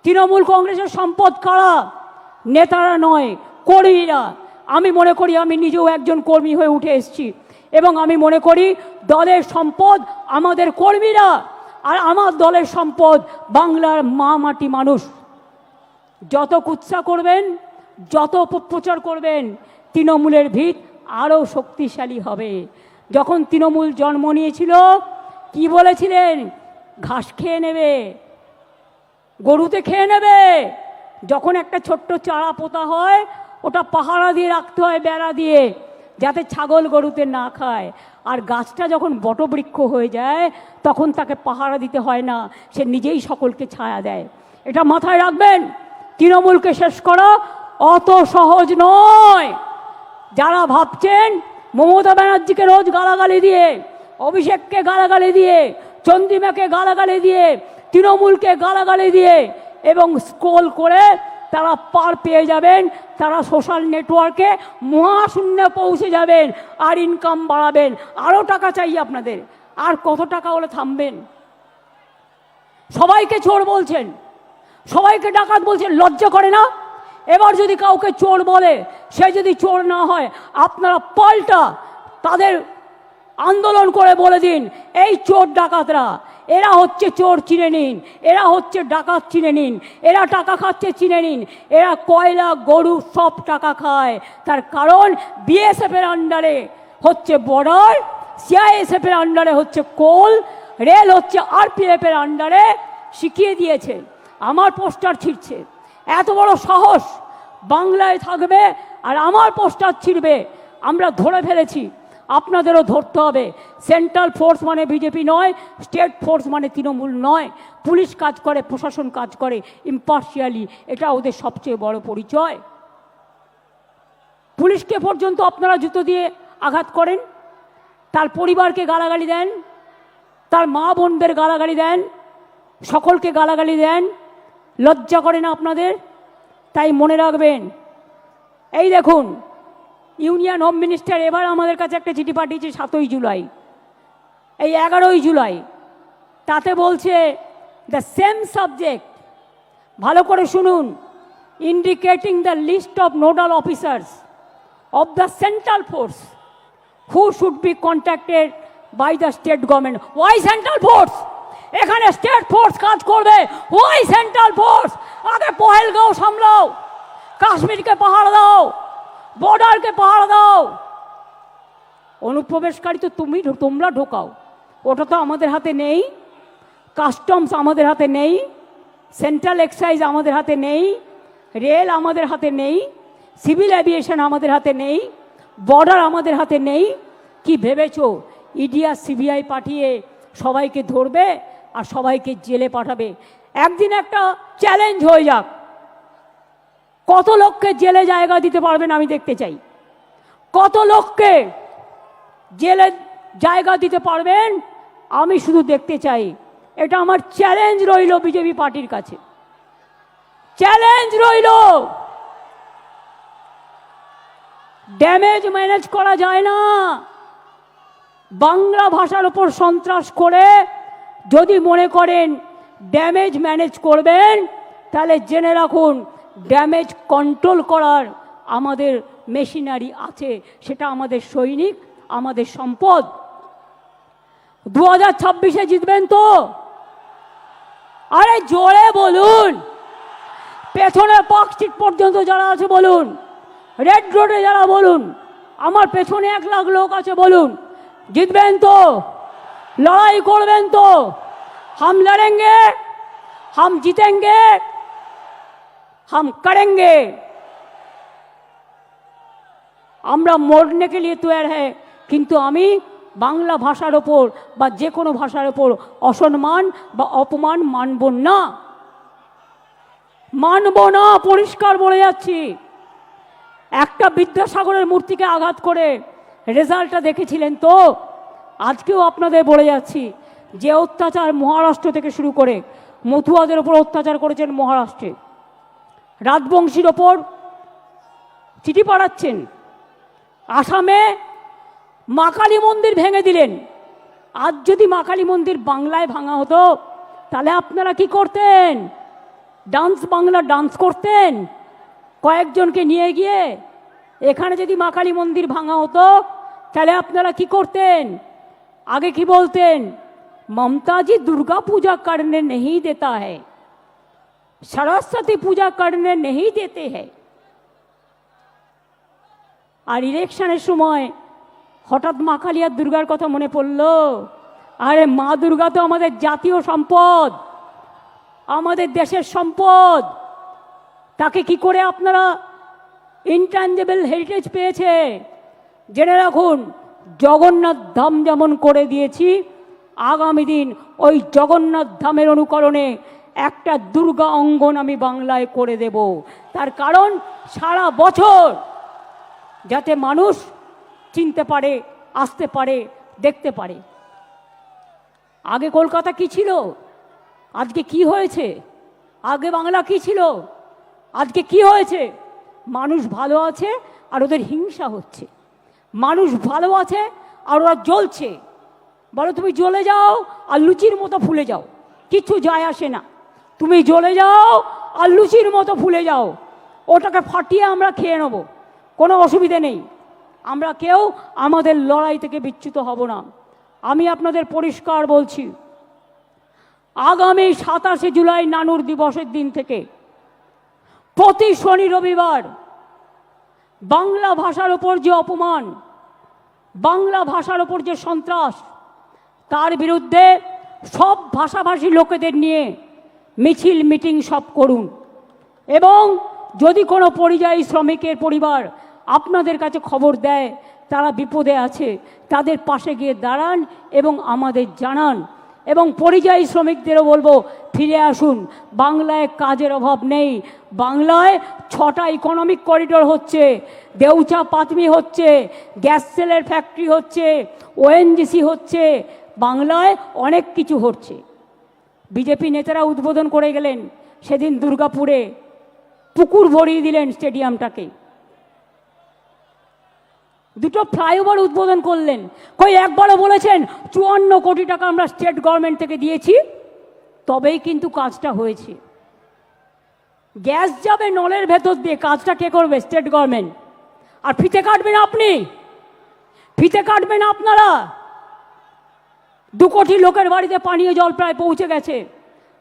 তৃণমূল কংগ্রেসের সম্পদ কারা? নেতারা নয়, কর্মীরা। আমি মনে করি, আমি নিজেও একজন কর্মী হয়ে উঠে এসেছি, এবং আমি মনে করি দলের সম্পদ আমাদের কর্মীরা, আর আমার দলের সম্পদ বাংলার মা মাটি মানুষ। যত কুৎসা করবেন, যত অপপ্রচার করবেন, তৃণমূলের ভিত আরও শক্তিশালী হবে। যখন তৃণমূল জন্ম নিয়েছিল কি বলেছিলেন? ঘাস খেয়ে নেবে, গরুতে খেয়ে নেবে। যখন একটা ছোট্ট চারা পোতা হয়, ওটা পাহারা দিয়ে রাখতে হয়, বেড়া দিয়ে, যাতে ছাগল গরুতে না খায়। আর গাছটা যখন বটবৃক্ষ হয়ে যায়, তখন তাকে পাহারা দিতে হয় না, সে নিজেই সকলকে ছায়া দেয়। এটা মাথায় রাখবেন। তৃণমূলকে শেষ করা অত সহজ নয়। যারা ভাবছেন মমতা ব্যানার্জিকে রোজ গালাগালি দিয়ে, অভিষেককে গালাগালি দিয়ে, চন্দ্রিমাকে গালাগালি দিয়ে, তৃণমূলকে গালাগালি দিয়ে এবং স্ক্রোল করে তারা পার পেয়ে যাবেন, তারা সোশ্যাল নেটওয়ার্কে মহাশূন্যে পৌঁছে যাবেন, আর ইনকাম বাড়াবেন। আরও টাকা চাই আপনাদের, আর কত টাকা হলে থামবেন? সবাইকে চোর বলছেন, সবাইকে ডাকাত বলছেন, লজ্জা করে না? এবার যদি কাউকে চোর বলে, সে যদি চোর না হয়, আপনারা পাল্টা তাদের আন্দোলন করে বলে দিন, এই চোর ডাকাতরা, এরা হচ্ছে চোর, চিনে নিন। এরা হচ্ছে ডাকাত, চিনে নিন। এরা টাকা খাচ্ছে, চিনে নিন। এরা কয়লা, গরু সব টাকা খায়। তার কারণ বিএসএফ এর আন্ডারে হচ্ছে বর্ডার, সিআইএসএফ এর আন্ডারে হচ্ছে কোল, রেল হচ্ছে আরপিএফ এর আন্ডারে। শিখিয়ে দিয়েছে। আমার পোস্টার ছিঁড়ছে, এত বড় সাহস, বাংলায় থাকবে আর আমার পোস্টার ছিঁড়বে। আমরা ধরে ফেলেছি, আপনাদেরও ধরতে হবে। সেন্ট্রাল ফোর্স মানে বিজেপি নয়, স্টেট ফোর্স মানে তৃণমূল নয়। পুলিশ কাজ করে, প্রশাসন কাজ করে ইম্পার্শিয়ালি, এটা ওদের সবচেয়ে বড় পরিচয়। পুলিশকে পর্যন্ত আপনারা জুতো দিয়ে আঘাত করেন, তার পরিবারকে গালাগালি দেন, তার মা বোনদের গালাগালি দেন, সকলকে গালাগালি দেন। লজ্জা করে না আপনাদের? তাই মনে রাখবেন, এই দেখুন, ইউনিয়ন হোম মিনিস্টার এবার আমাদের কাছে একটা চিঠি পাঠিয়েছে 7ই জুলাই, এই 11ই জুলাই। তাতে বলছে দ্য সেম সাবজেক্ট, ভালো করে শুনুন, indicating the list of nodal officers of the central force who should be contacted by the state government. Why central force? এখানে স্টেট ফোর্স কাজ করবে। Why central force? আগে পহেলগাঁও সামলাও, কাশ্মীরকে পাহাড় দাও, বর্ডারকে পাহাড় দাও। অনুপ্রবেশকারী তো তোমরা ঢোকাও, ওটা তো আমাদের হাতে নেই। কাস্টমস আমাদের হাতে নেই, সেন্ট্রাল এক্সাইজ আমাদের হাতে নেই, রেল আমাদের হাতে নেই, সিভিল অ্যাভিয়েশন আমাদের হাতে নেই, বর্ডার আমাদের হাতে নেই। কি ভেবেছো ইডি আর সিবিআই পাঠিয়ে সবাইকে ধরবে আর সবাইকে জেলে পাঠাবে। একদিন একটা চ্যালেঞ্জ হয়ে যাক, কত লোককে জেলে জায়গা দিতে পারবেন আমি দেখতে চাই। কত লোককে জেলে জায়গা দিতে পারবেন আমি শুধু দেখতে চাই। এটা আমার চ্যালেঞ্জ রইল বিজেপি পার্টির কাছে, চ্যালেঞ্জ রইল। ড্যামেজ ম্যানেজ করা যায় না। বাংলা ভাষার উপর সন্ত্রাস করে যদি মনে করেন ড্যামেজ ম্যানেজ করবেন, তাহলে জেনে রাখুন ড্যামেজ কন্ট্রোল করার আমাদের মেশিনারি আছে, সেটা আমাদের সৈনিক, আমাদের সম্পদ। 2026-এ জিতবেন তো? আরে জোরে বলুন। পেছনে পার্ক স্ট্রিট পর্যন্ত যারা আছে বলুন, রেড রোডে যারা বলুন, আমার পেছনে 1 লাখ লোক আছে বলুন, জিতবেন তো? লড়াই করবেন তো? हम लड़ेंगे, हम जीतेंगे, हम करेंगे। আমরা মরने के लिए तैयार है, কিন্তু আমি বাংলা ভাষার ওপর বা যে কোনো ভাষার ওপর অসম্মান বা অপমান মানব না, মানব না। পরিষ্কার বলে যাচ্ছি। একটা বিদ্যাসাগরের মূর্তিকে আঘাত করে রেজাল্টটা দেখেছিলেন তো? আজকেও আপনাদের বলে যাচ্ছি, যে অত্যাচার মহারাষ্ট্র থেকে শুরু করে মতুয়াদের ওপর অত্যাচার করেছেন মহারাষ্ট্রে, রাজবংশীর ওপর চিঠি পাঠাচ্ছেন, আসামে মা কালী মন্দির ভেঙে দিলেন। আজ যদি মা কালী মন্দির বাংলায় ভাঙা হতো তাহলে আপনারা কি করতেন? ডান্স বাংলা ডান্স করতেন কয়েকজনকে নিয়ে গিয়ে। এখানে যদি মা কালী মন্দির ভাঙা হতো তাহলে আপনারা কি করতেন? আগে কি বলতেন? ममता जी दुर्गा पूजा करने नहीं देता है, सरस्वती पूजा करने नहीं देते हैं। আর ইলেকশনের সময় হঠাৎ মা কালী আর দুর্গার কথা মনে পড়লো। আরে মা দুর্গা তো আমাদের জাতীয় সম্পদ, আমাদের দেশের সম্পদ। তাকে কি করে আপনারা ইনট্যাঞ্জেবল হেরিটেজ পেয়েছে? জেনে রাখুন, জগন্নাথ ধাম যেমন করে দিয়েছি, আগামী দিন ওই জগন্নাথ ধামের অনুকরণে একটা দুর্গা অঙ্গন আমি বাংলায় করে দেব। তার কারণ সারা বছর যাতে মানুষ চিনতে পারে, আসতে পারে, দেখতে পারে। আগে কলকাতা কি ছিল, আজকে কি হয়েছে? আগে বাংলা কি ছিল, আজকে কি হয়েছে? মানুষ ভালো আছে আর ওদের হিংসা হচ্ছে। মানুষ ভালো আছে আর ওরা জ্বলছে। বলো তুমি জ্বলে যাও আর লুচির মতো ফুলে যাও, কিছু যায় আসে না। তুমি জ্বলে যাও আর লুচির মতো ফুলে যাও, ওটাকে ফাটিয়ে আমরা খেয়ে নেব, কোনো অসুবিধে নেই। আমরা কেউ আমাদের লড়াই থেকে বিচ্যুত হব না। আমি আপনাদের পরিষ্কার বলছি, আগামী 27শে জুলাই নানুর দিবসের দিন থেকে প্রতি শনি রবিবার বাংলা ভাষার ওপর যে অপমান, বাংলা ভাষার ওপর যে সন্ত্রাস, তার বিরুদ্ধে সব ভাষাভাষী লোকেদের নিয়ে মিছিল মিটিং সব করুন। এবং যদি কোনো পরিযায়ী শ্রমিকের পরিবার আপনাদের কাছে খবর দেয় তারা বিপদে আছে, তাদের পাশে গিয়ে দাঁড়ান এবং আমাদের জানান। এবং পরিযায়ী শ্রমিকদেরও বলবো ফিরে আসুন, বাংলায় কাজের অভাব নেই। বাংলায় 6টা ইকোনমিক করিডোর হচ্ছে, দেউচা পাতমি হচ্ছে, গ্যাস সেলের ফ্যাক্টরি হচ্ছে, ওএনজিসি হচ্ছে, বাংলায় অনেক কিছু হচ্ছে। বিজেপি নেতারা উদ্বোধন করে গেলেন সেদিন দুর্গাপুরে, পুকুর ভরিয়ে দিলেন স্টেডিয়ামটাকে, 2টো ফ্লাইওভার উদ্বোধন করলেন। কই একবারও বলেছেন 54 কোটি টাকা আমরা স্টেট গভর্নমেন্ট থেকে দিয়েছি, তবেই কিন্তু কাজটা হয়েছে। গ্যাস যাবে নলের ভেতর দিয়ে, কাজটা কে করবে? State government. আর ফিতে কাটবেন আপনি, ফিতে কাটবেন আপনারা। 2 কোটি লোকের বাড়িতে পানীয় জল প্রায় পৌঁছে গেছে।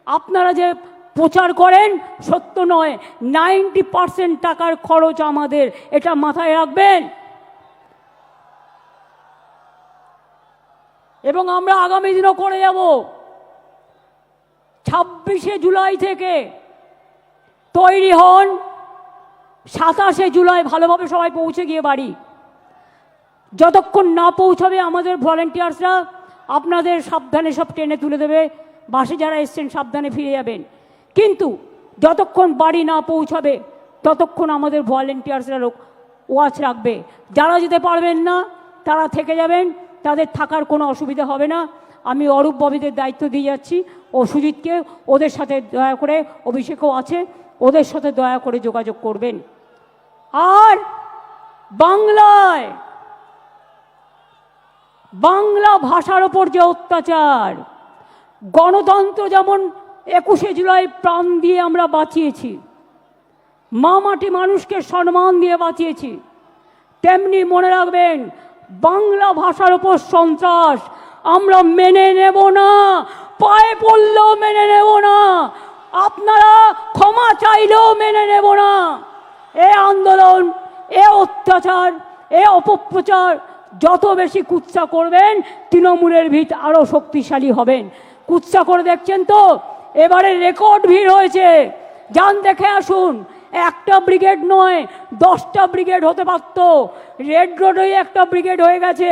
আপনারা যে প্রচার করেন সত্য নয়, 90% টাকার খরচ আমাদের, এটা মাথায় রাখবেন। এবং আমরা আগামী দিনও করে যাব। 26শে জুলাই থেকে তৈরি হন, 27শে জুলাই ভালোভাবে সবাই পৌঁছে গিয়ে বাড়ি। যতক্ষণ না পৌঁছাবে আমাদের ভলেন্টিয়ার্সরা আপনাদের সাবধানে সব টেনে তুলে দেবে, বাসে যারা এসছেন সাবধানে ফিরে যাবেন। কিন্তু যতক্ষণ বাড়ি না পৌঁছাবে ততক্ষণ আমাদের ভলেন্টিয়ার্সরা ওয়াচ রাখবে। যারা যেতে পারবেন না তারা থেকে যাবেন, তাদের থাকার কোনো অসুবিধা হবে না। আমি অরূপ ববিদের দায়িত্ব দিয়ে যাচ্ছি ও সুজিতকে, ওদের সাথে দয়া করে, অভিষেকও আছে, ওদের সাথে দয়া করে যোগাযোগ করবেন। আর বাংলায় বাংলা ভাষার ওপর যে অত্যাচার, গণতন্ত্র যেমন 21শে জুলাই প্রাণ দিয়ে আমরা বাঁচিয়েছি, মা মাটি মানুষকে সম্মান দিয়ে বাঁচিয়েছি, তেমনি মনে রাখবেন বাংলা ভাষার ওপর সন্ত্রাস আমরা মেনে নেব না, পায়ে পড়লেও মেনে নেব না, আপনারা ক্ষমা চাইলেও মেনে নেব না। এ আন্দোলন, এ অত্যাচার, এ অপপ্রচার যত বেশি কুৎসা করবেন তৃণমূলের ভিত আরও শক্তিশালী হবেন। কুৎসা করে দেখছেন তো, এবারে রেকর্ড ভিড় হয়েছে, যান দেখে আসুন। একটা ব্রিগেড নয়, 10টা ব্রিগেড হতে পারত। রেড রোডেই একটা ব্রিগেড হয়ে গেছে,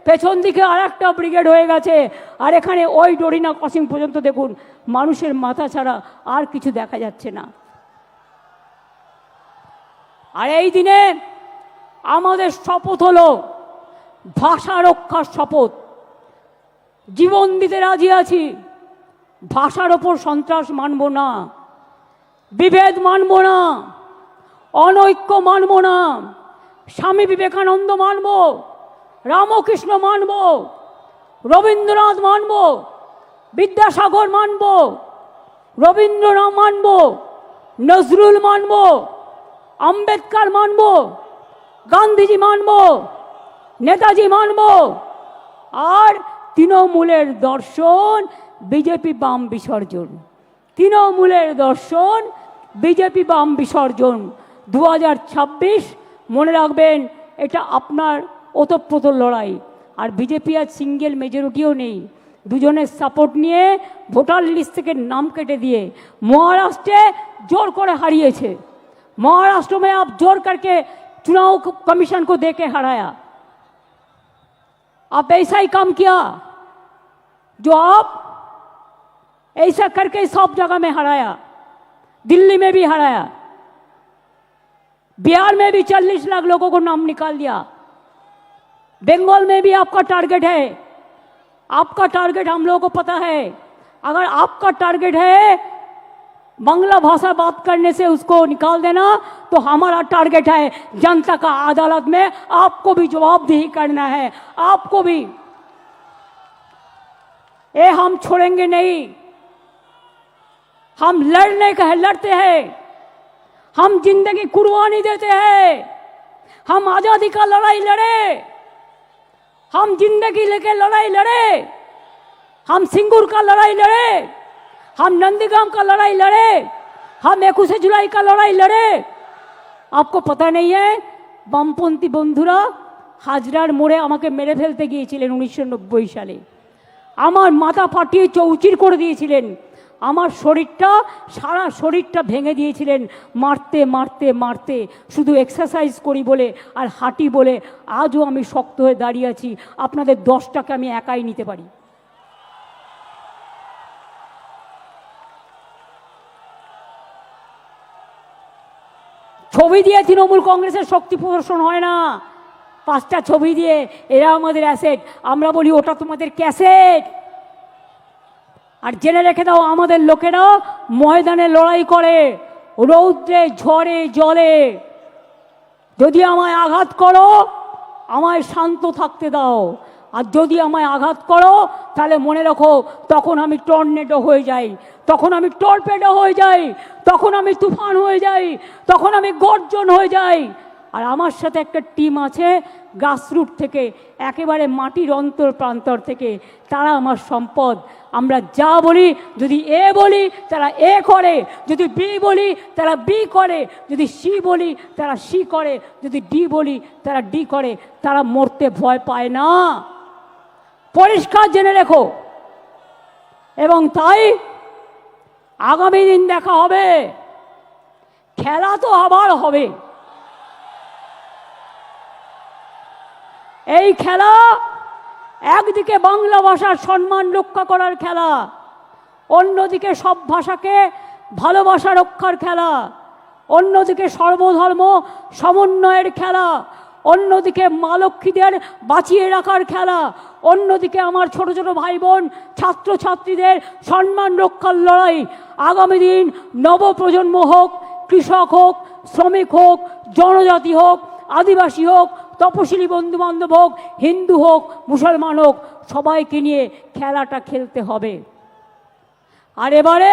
পেছন দিকে আর একটা ব্রিগেড হয়ে গেছে, আর এখানে ওই ডরিনা ক্রসিং পর্যন্ত দেখুন, মানুষের মাথা ছাড়া আর কিছু দেখা যাচ্ছে না। আর এই দিনে আমাদের শপথ হলো ভাষা রক্ষার শপথ। জীবন দিতে রাজি আছি, ভাষার ওপর সন্ত্রাস মানব না, বিভেদ মানব না, অনৈক্য মানব না। স্বামী বিবেকানন্দ মানব, রামকৃষ্ণ মানব, রবীন্দ্রনাথ মানব, বিদ্যাসাগর মানব, রবীন্দ্রনাথ মানব, নজরুল মানব, আম্বেদকর মানব, গান্ধীজি মানব, নেতাজি মানব। আর তৃণমূলের দর্শন বিজেপি বাম বিসর্জন, তৃণমূলের দর্শন বিজেপি বাম বিসর্জন। 2026 মনে রাখবেন, এটা আপনার ওতপ্রোত লড়াই। আর বিজেপি আজ সিঙ্গেল মেজরিটিও নেই, দুজনের সাপোর্ট নিয়ে ভোটার লিস্ট থেকে নাম কেটে দিয়ে মহারাষ্ট্রে জোর করে হারিয়েছে। महाराष्ट्र में आप जोर करके चुनाव कमीशन को देके हराया। आप ऐसा ही काम किया जो आप ऐसा करके सब जगह में हराया, दिल्ली में भी हराया, बिहार में भी 40 लाख लोगों को नाम निकाल दिया, बंगाल में भी आपका टारगेट है। आपका टारगेट हम लोगों को पता है। अगर आपका टारगेट है बांग्ला भाषा बात करने से उसको निकाल देना, तो हमारा टारगेट है जनता का अदालत में आपको भी जवाबदेही करना है, आपको भी। ये हम छोड़ेंगे नहीं, हम लड़ते हैं, हम जिंदगी कुर्बानी देते हैं, हम आजादी का लड़ाई लड़े, हम जिंदगी लेके लड़ाई लड़े, हम सिंगूर का लड़ाई लड़े, हम नंदीग्राम का लड़ाई लड़े, हम 21 जुलाई का लड़ाई लड़े। आपको पता नहीं है, বামপন্থী বন্ধুরা হাজরার মোড়ে আমাকে মেরে ফেলতে গিয়েছিলেন 1990 সালে। আমার মাথা ফাটিয়ে চৌচির করে দিয়েছিলেন, আমার শরীরটা, সারা শরীরটা ভেঙে দিয়েছিলেন মারতে মারতে মারতে। শুধু এক্সারসাইজ করি বলে আর হাঁটি বলে আজও আমি শক্ত হয়ে দাঁড়িয়ে আছি। আপনাদের 10টাকে আমি একাই নিতে পারি। ছবি দিয়ে তৃণমূল কংগ্রেসের শক্তি প্রদর্শন হয় না, 5টা ছবি দিয়ে এরা আমাদের অ্যাসেট, আমরা বলি ওটা তোমাদের ক্যাসেট। আর জেনে রেখে দাও, আমাদের লোকেরা ময়দানে লড়াই করে, রৌদ্রে ঝড়ে জলে। যদি আমায় আঘাত করো, আমায় শান্ত থাকতে দাও, আর যদি আমায় আঘাত করো তাহলে মনে রাখো তখন আমি টর্নেডো হয়ে যাই, তখন আমি টর্পেডো হয়ে যাই, তখন আমি তুফান হয়ে যাই, তখন আমি গর্জন হয়ে যাই। আর আমার সাথে একটা টিম আছে গ্রাসরুট থেকে, একেবারে মাটির অন্তর প্রান্তর থেকে, তারা আমার সম্পদ। আমরা যা বলি, যদি এ বলি তারা এ করে, যদি বি বলি তারা বি করে, যদি সি বলি তারা সি করে, যদি ডি বলি তারা ডি করে। তারা মরতে ভয় পায় না, পরিষ্কার জেনে রেখো। এবং তাই আগামী দিন দেখা হবে, খেলা তো আবার হবে। এই খেলা একদিকে বাংলা ভাষার সম্মান রক্ষা করার খেলা, অন্যদিকে সব ভাষাকে ভালোবাসা রক্ষার খেলা, অন্যদিকে সর্বধর্ম সমন্বয়ের খেলা, অন্যদিকে মা লক্ষ্মীদের বাঁচিয়ে রাখার খেলা, অন্যদিকে আমার ছোট ছোট ভাই বোন ছাত্রছাত্রীদের সম্মান রক্ষার লড়াই। আগামী দিন নবপ্রজন্ম হোক, কৃষক হোক, শ্রমিক হোক, জনজাতি হোক, আদিবাসী হোক, তপশিলি বন্ধুবান্ধব হোক, হিন্দু হোক, মুসলমান হোক, সবাইকে নিয়ে খেলাটা খেলতে হবে। আর এবারে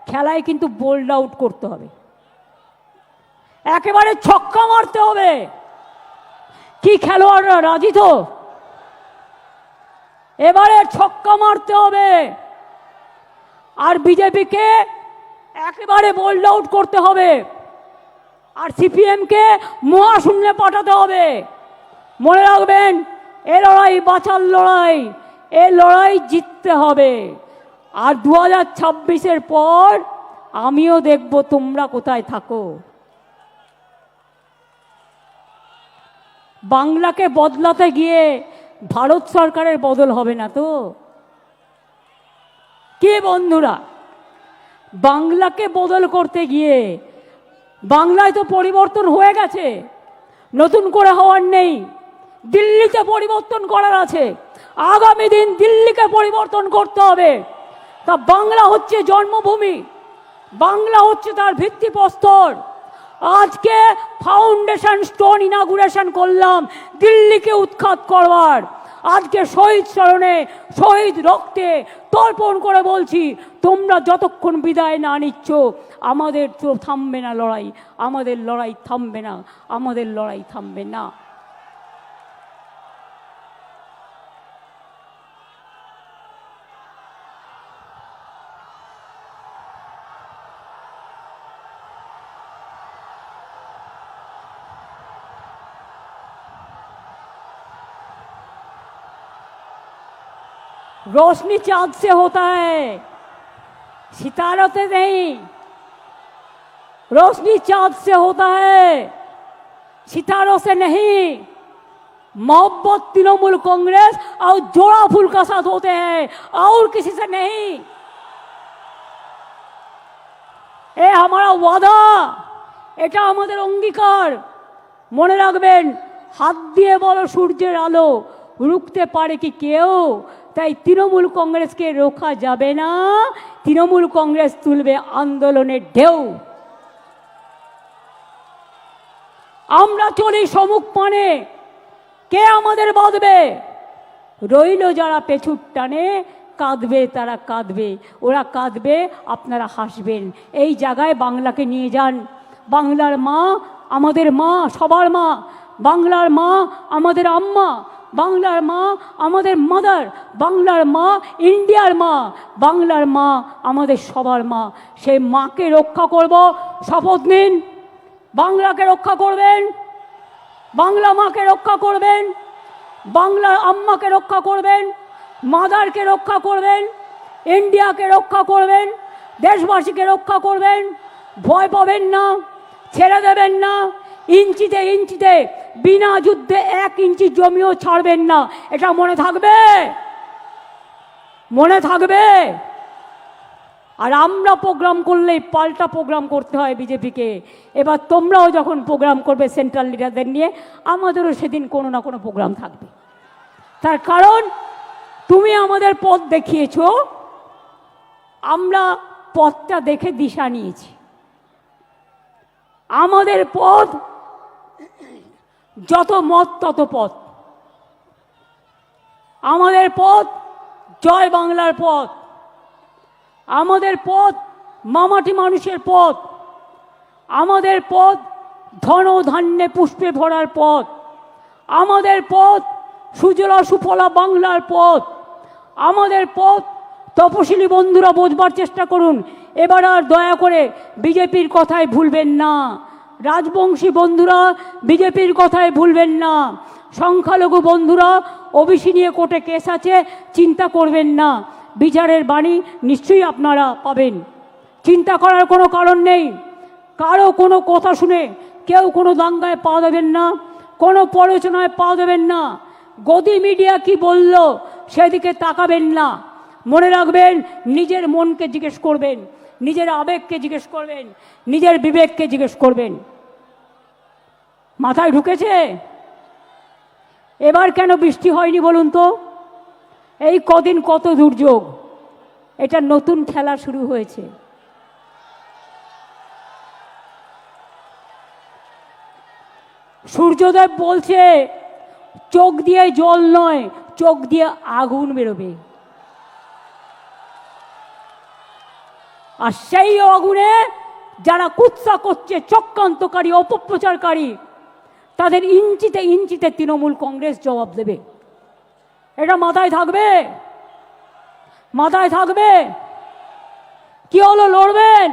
খেলায় কিন্তু বোল্ড আউট করতে হবে, একেবারে ছক্কা মারতে হবে। কি খেলোয়াড়রা রাজি তো? এবারে ছক্কা মারতে হবে আর বিজেপিকে একেবারে বোল্ড আউট করতে হবে আর সিপিএমকে মহাশূন্যে পাঠাতে হবে। মনে রাখবেন, এ লড়াই বাঁচার লড়াই, এ লড়াই জিততে হবে। আর 2026-এর পর আমিও দেখব তোমরা কোথায় থাকো। বাংলাকে বদলাতে গিয়ে ভারত সরকারের বদল হবে না তো? কে বন্ধুরা, বাংলাকে বদল করতে গিয়ে বাংলায় তো পরিবর্তন হয়ে গেছে, নতুন করে হওয়ার নেই। দিল্লিতে পরিবর্তন করার আছে, আগামী দিন দিল্লিকে পরিবর্তন করতে হবে। তা বাংলা হচ্ছে জন্মভূমি, বাংলা হচ্ছে তার ভিত্তিপ্রস্তর। আজকে ফাউন্ডেশন স্টোন ইনাগুরেশন করলাম দিল্লিকে উৎখাত করবার। আজকে শহীদ স্মরণে, শহীদ রক্তে তর্পণ করে বলছি, তোমরা যতক্ষণ বিদায় না নিচ্ছ আমাদের তো থামবে না লড়াই, আমাদের লড়াই থামবে না, আমাদের লড়াই থামবে না। रोशनी चांद से होता है, सितारों से नहीं। रोशनी चांद से होता है, सितारों से नहीं। मोहब्बत तृणमूल कांग्रेस और जोड़ा फूल का साथ होते हैं और किसी से नहीं। ये हमारा वादा, এটা আমাদের অঙ্গীকার। মনে রাখবেন, হাত দিয়ে বলো সূর্যের আলো, রুখতে পারে কি কেউ? তাই তৃণমূল কংগ্রেসকে রোখা যাবে না, তৃণমূল কংগ্রেস তুলবে আন্দোলনের ঢেউ। আমরা চলি সমুখ পানে, কে আমাদের বাঁধবে? রইল যারা পেছুর টানে, কাঁদবে তারা কাঁদবে, ওরা কাঁদবে আপনারা হাসবেন। এই জায়গায় বাংলাকে নিয়ে যান। বাংলার মা আমাদের মা, সবার মা। বাংলার মা আমাদের আম্মা, বাংলার মা আমাদের মাদার, বাংলার মা ইন্ডিয়ার মা, বাংলার মা আমাদের সবার মা। সেই মাকে রক্ষা করব, শপথ নিন। বাংলাকে রক্ষা করবেন, বাংলা মাকে রক্ষা করবেন, বাংলার আম্মাকে রক্ষা করবেন, মাদারকে রক্ষা করবেন, ইন্ডিয়াকে রক্ষা করবেন, দেশবাসীকে রক্ষা করবেন। ভয় পাবেন না, ছেড়ে দেবেন না। ইঞ্চিতে ইঞ্চিতে, বিনা যুদ্ধে 1 ইঞ্চি জমিও ছাড়বেন না, এটা মনে থাকবে, মনে থাকবে। আর আমরা প্রোগ্রাম করলেই পাল্টা প্রোগ্রাম করতে হয় বিজেপিকে। এবার তোমরাও যখন প্রোগ্রাম করবে সেন্ট্রাল লিডারদের নিয়ে, আমাদেরও সেদিন কোনো না কোনো প্রোগ্রাম থাকবে। তার কারণ তুমি আমাদের পথ দেখিয়েছ, আমরা পথটা দেখে দিশা নিয়েছি। আমাদের পথ যত মত তত পথ, আমাদের পথ জয় বাংলার পথ, আমাদের পথ মামাটি মানুষের পথ, আমাদের পথ ধন ধান্যে পুষ্পে ভরার পথ, আমাদের পথ সুজলা সুফলা বাংলার পথ, আমাদের পথ। তপশিলি বন্ধুরা বোঝবার চেষ্টা করুন, এবার আর দয়া করে বিজেপির কথায় ভুলবেন না। রাজবংশী বন্ধুরা বিজেপির কথায় ভুলবেন না। সংখ্যালঘু বন্ধুরা, ওবিসি নিয়ে কোর্টে কেস আছে, চিন্তা করবেন না, বিচারের বাণী নিশ্চয়ই আপনারা পাবেন। চিন্তা করার কোনো কারণ নেই। কারো কোনো কথা শুনে কেউ কোনো দাঙ্গায় পা দেবেন না, কোনো প্ররোচনায় পা দেবেন না। গদি মিডিয়া কি বলল সেদিকে তাকাবেন না। মনে রাখবেন, নিজের মনকে জিজ্ঞেস করবেন, নিজের আবেগকে জিজ্ঞেস করবেন, নিজের বিবেককে জিজ্ঞেস করবেন। মাথায় ঢুকেছে? এবার কেন বৃষ্টি হয়নি বলুন তো? এই কদিন কত দুর্যোগ, এটা নতুন খেলা শুরু হয়েছে। সূর্যদেব বলছে চোখ দিয়ে জল নয়, চোখ দিয়ে আগুন বেরোবে। আর সেই আগুনে যারা কুৎসা করছে, চক্রান্তকারী, অপপ্রচারকারী, তাদের ইঞ্চিতে ইঞ্চিতে তৃণমূল কংগ্রেস জবাব দেবে। এটা মাথায় থাকবে, মাথায় থাকবে। কি হলো? লড়বেন,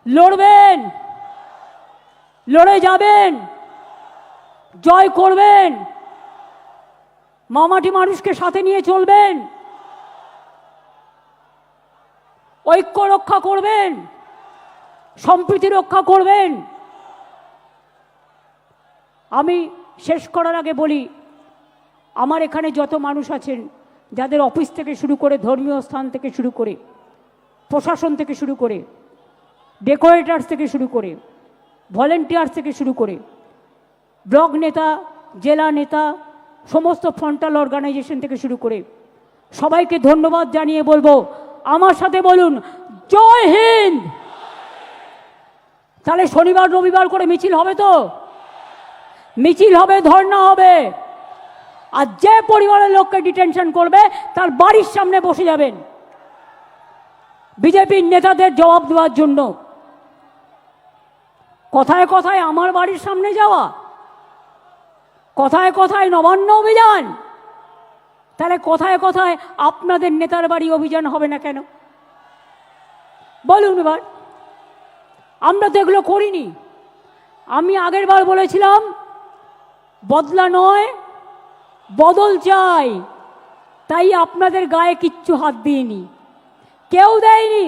লড়বেন, লড়ে যাবেন, জয় করবেন, মামাটি মানুষকে সাথে নিয়ে চলবেন, ঐক্য রক্ষা করবেন, সম্প্রীতি রক্ষা করবেন। আমি শেষ করার আগে বলি, আমার এখানে যত মানুষ আছেন, যাদের অফিস থেকে শুরু করে, ধর্মীয় স্থান থেকে শুরু করে, প্রশাসন থেকে শুরু করে, ডেকোরেটার্স থেকে শুরু করে, ভলেন্টিয়ার্স থেকে শুরু করে, ব্লক নেতা, জেলা নেতা, সমস্ত ফ্রন্টাল অর্গানাইজেশন থেকে শুরু করে সবাইকে ধন্যবাদ জানিয়ে বলবো, আমার সাথে বলুন জয় হিন্দ। তাহলে শনিবার রবিবার করে মিছিল হবে তো? মিছিল হবে, ধর্ণা হবে। আর যে পরিবারের লোককে ডিটেনশন করবে তার বাড়ির সামনে বসে যাবেন বিজেপির নেতাদের জবাব দেওয়ার জন্য। কথায় কথায় আমার বাড়ির সামনে যাওয়া, কথায় কথায় নবান্ন অভিযান, তাহলে কথায় কথায় আপনাদের নেতার বাড়ি অভিযান হবে না কেন বলুন? এবার আমরা তো এগুলো করিনি। আমি আগের বার বলেছিলাম বদলা নয়, বদল চাই। তাই আপনাদের গায়ে কিচ্ছু হাত দিইনি, কেউ দেয়নি।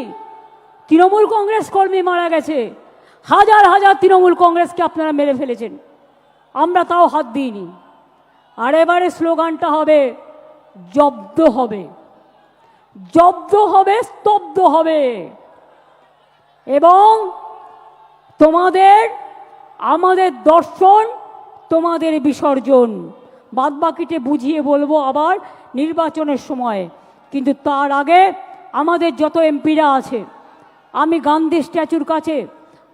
তৃণমূল কংগ্রেস কর্মী মারা গেছে, হাজার হাজার তৃণমূল কংগ্রেসকে আপনারা মেরে ফেলেছেন, আমরা তাও হাত দিইনি। আর এবারে স্লোগানটা হবে জব্দ হবে, জব্দ হবে, স্তব্ধ হবে। এবং তোমাদের, আমাদের দর্শন, তোমাদের বিসর্জন। বাদবাকিতে বুঝিয়ে বলবো আবার নির্বাচনের সময়। কিন্তু তার আগে আমাদের যত এমপিরা আছে, আমি গান্ধী স্ট্যাচুর কাছে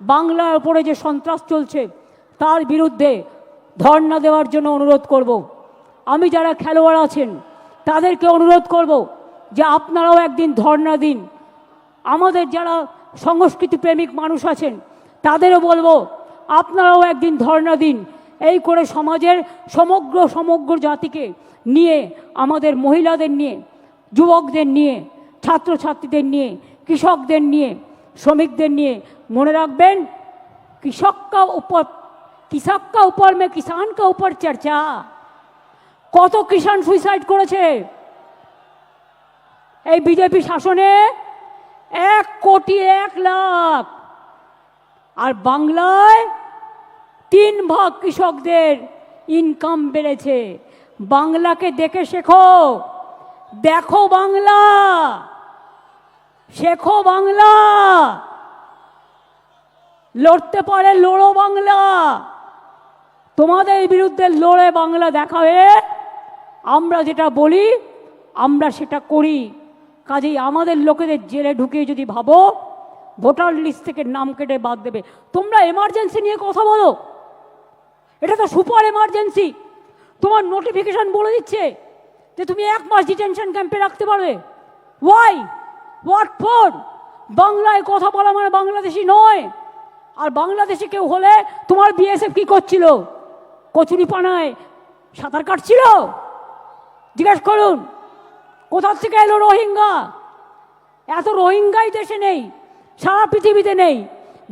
বাংলার উপরে যে সন্ত্রাস চলছে তার বিরুদ্ধে ধর্ণা দেওয়ার জন্য অনুরোধ করব। আমি যারা খেলোয়াড় আছেন তাদেরকে অনুরোধ করব যে আপনারাও একদিন ধর্ণা দিন। আমাদের যারা সংস্কৃতি প্রেমিক মানুষ আছেন তাদেরও বলবো আপনারাও একদিন ধর্ণা দিন। এই করে সমাজের সমগ্র জাতিকে নিয়ে, আমাদের মহিলাদের নিয়ে, যুবকদের নিয়ে, ছাত্রছাত্রীদের নিয়ে, কৃষকদের নিয়ে, শ্রমিকদের নিয়ে, মনে রাখবেন কৃষক কা উপর মে কিষান কা উপর চর্চা। কত কিষান সুইসাইড করেছে এই বিজেপি শাসনে? 1,01,00,000। আর বাংলায় 3 ভাগ কৃষকদের ইনকাম বেড়েছে। বাংলাকে দেখে শেখো, দেখো বাংলা, শেখো বাংলা। লড়তে পারে লড়ো বাংলা। তোমাদের বিরুদ্ধে লড়ে বাংলা দেখাবে। আমরা যেটা বলি আমরা সেটা করি। কাজেই আমাদের লোকেদের জেলে ঢুকিয়ে যদি ভাবো ভোটার লিস্ট থেকে নাম কেটে বাদ দেবে, তোমরা এমার্জেন্সি নিয়ে কথা বলো, এটা তো সুপার এমার্জেন্সি। তোমার নোটিফিকেশন বলে দিচ্ছে যে তুমি 1 মাস ডিটেনশন ক্যাম্পে রাখতে পারবে। ওয়াই? What for? বাংলায় কথা বলা মানে বাংলাদেশি নয়। আর বাংলাদেশে কেউ হলে তোমার বিএসএফ কি করছিল? কচুরি পানায় সাঁতার কাটছিল? জিজ্ঞেস করুন। কোথা থেকে এলো রোহিঙ্গা? এত রোহিঙ্গাই দেশে নেই, সারা পৃথিবীতে নেই।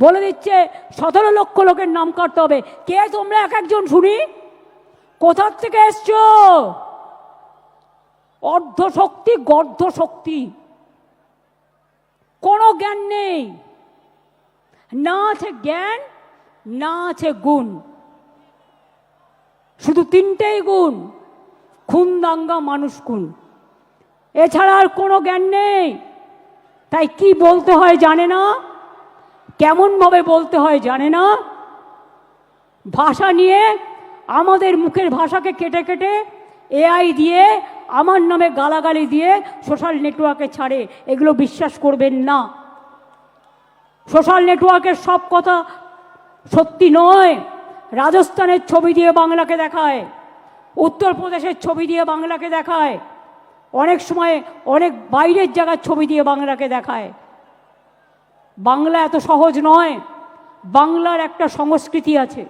বলে দিচ্ছে 17 লক্ষ লোকের নাম কাটতে হবে। কে তোমরা এক একজন শুনি? কোথা থেকে এসছো? অর্ধ শক্তি, গর্ধ শক্তি, কোনো জ্ঞান নেই। না আছে জ্ঞান, না আছে গুণ। শুধু তিনটেই গুণ, খুন, দাঙ্গা, মানুষ খুন, এছাড়া আর কোনো জ্ঞান নেই। তাই কি বলতে হয় জানে না, কেমনভাবে বলতে হয় জানে না। ভাষা নিয়ে আমাদের মুখের ভাষাকে কেটে কেটে এআই দিয়ে আমার নামে গালাগালি দিয়ে সোশ্যাল নেটওয়ার্কে ছাড়ে। এগুলো বিশ্বাস করবেন না। সোশ্যাল নেটওয়ার্কের সব কথা সত্যি নয়। রাজস্থানের ছবি দিয়ে বাংলাকে দেখায়, উত্তরপ্রদেশের ছবি দিয়ে বাংলাকে দেখায়, অনেক সময় অনেক বাইরের জায়গার ছবি দিয়ে বাংলাকে দেখায়। বাংলা এত সহজ নয়। বাংলার একটা সংস্কৃতি আছে,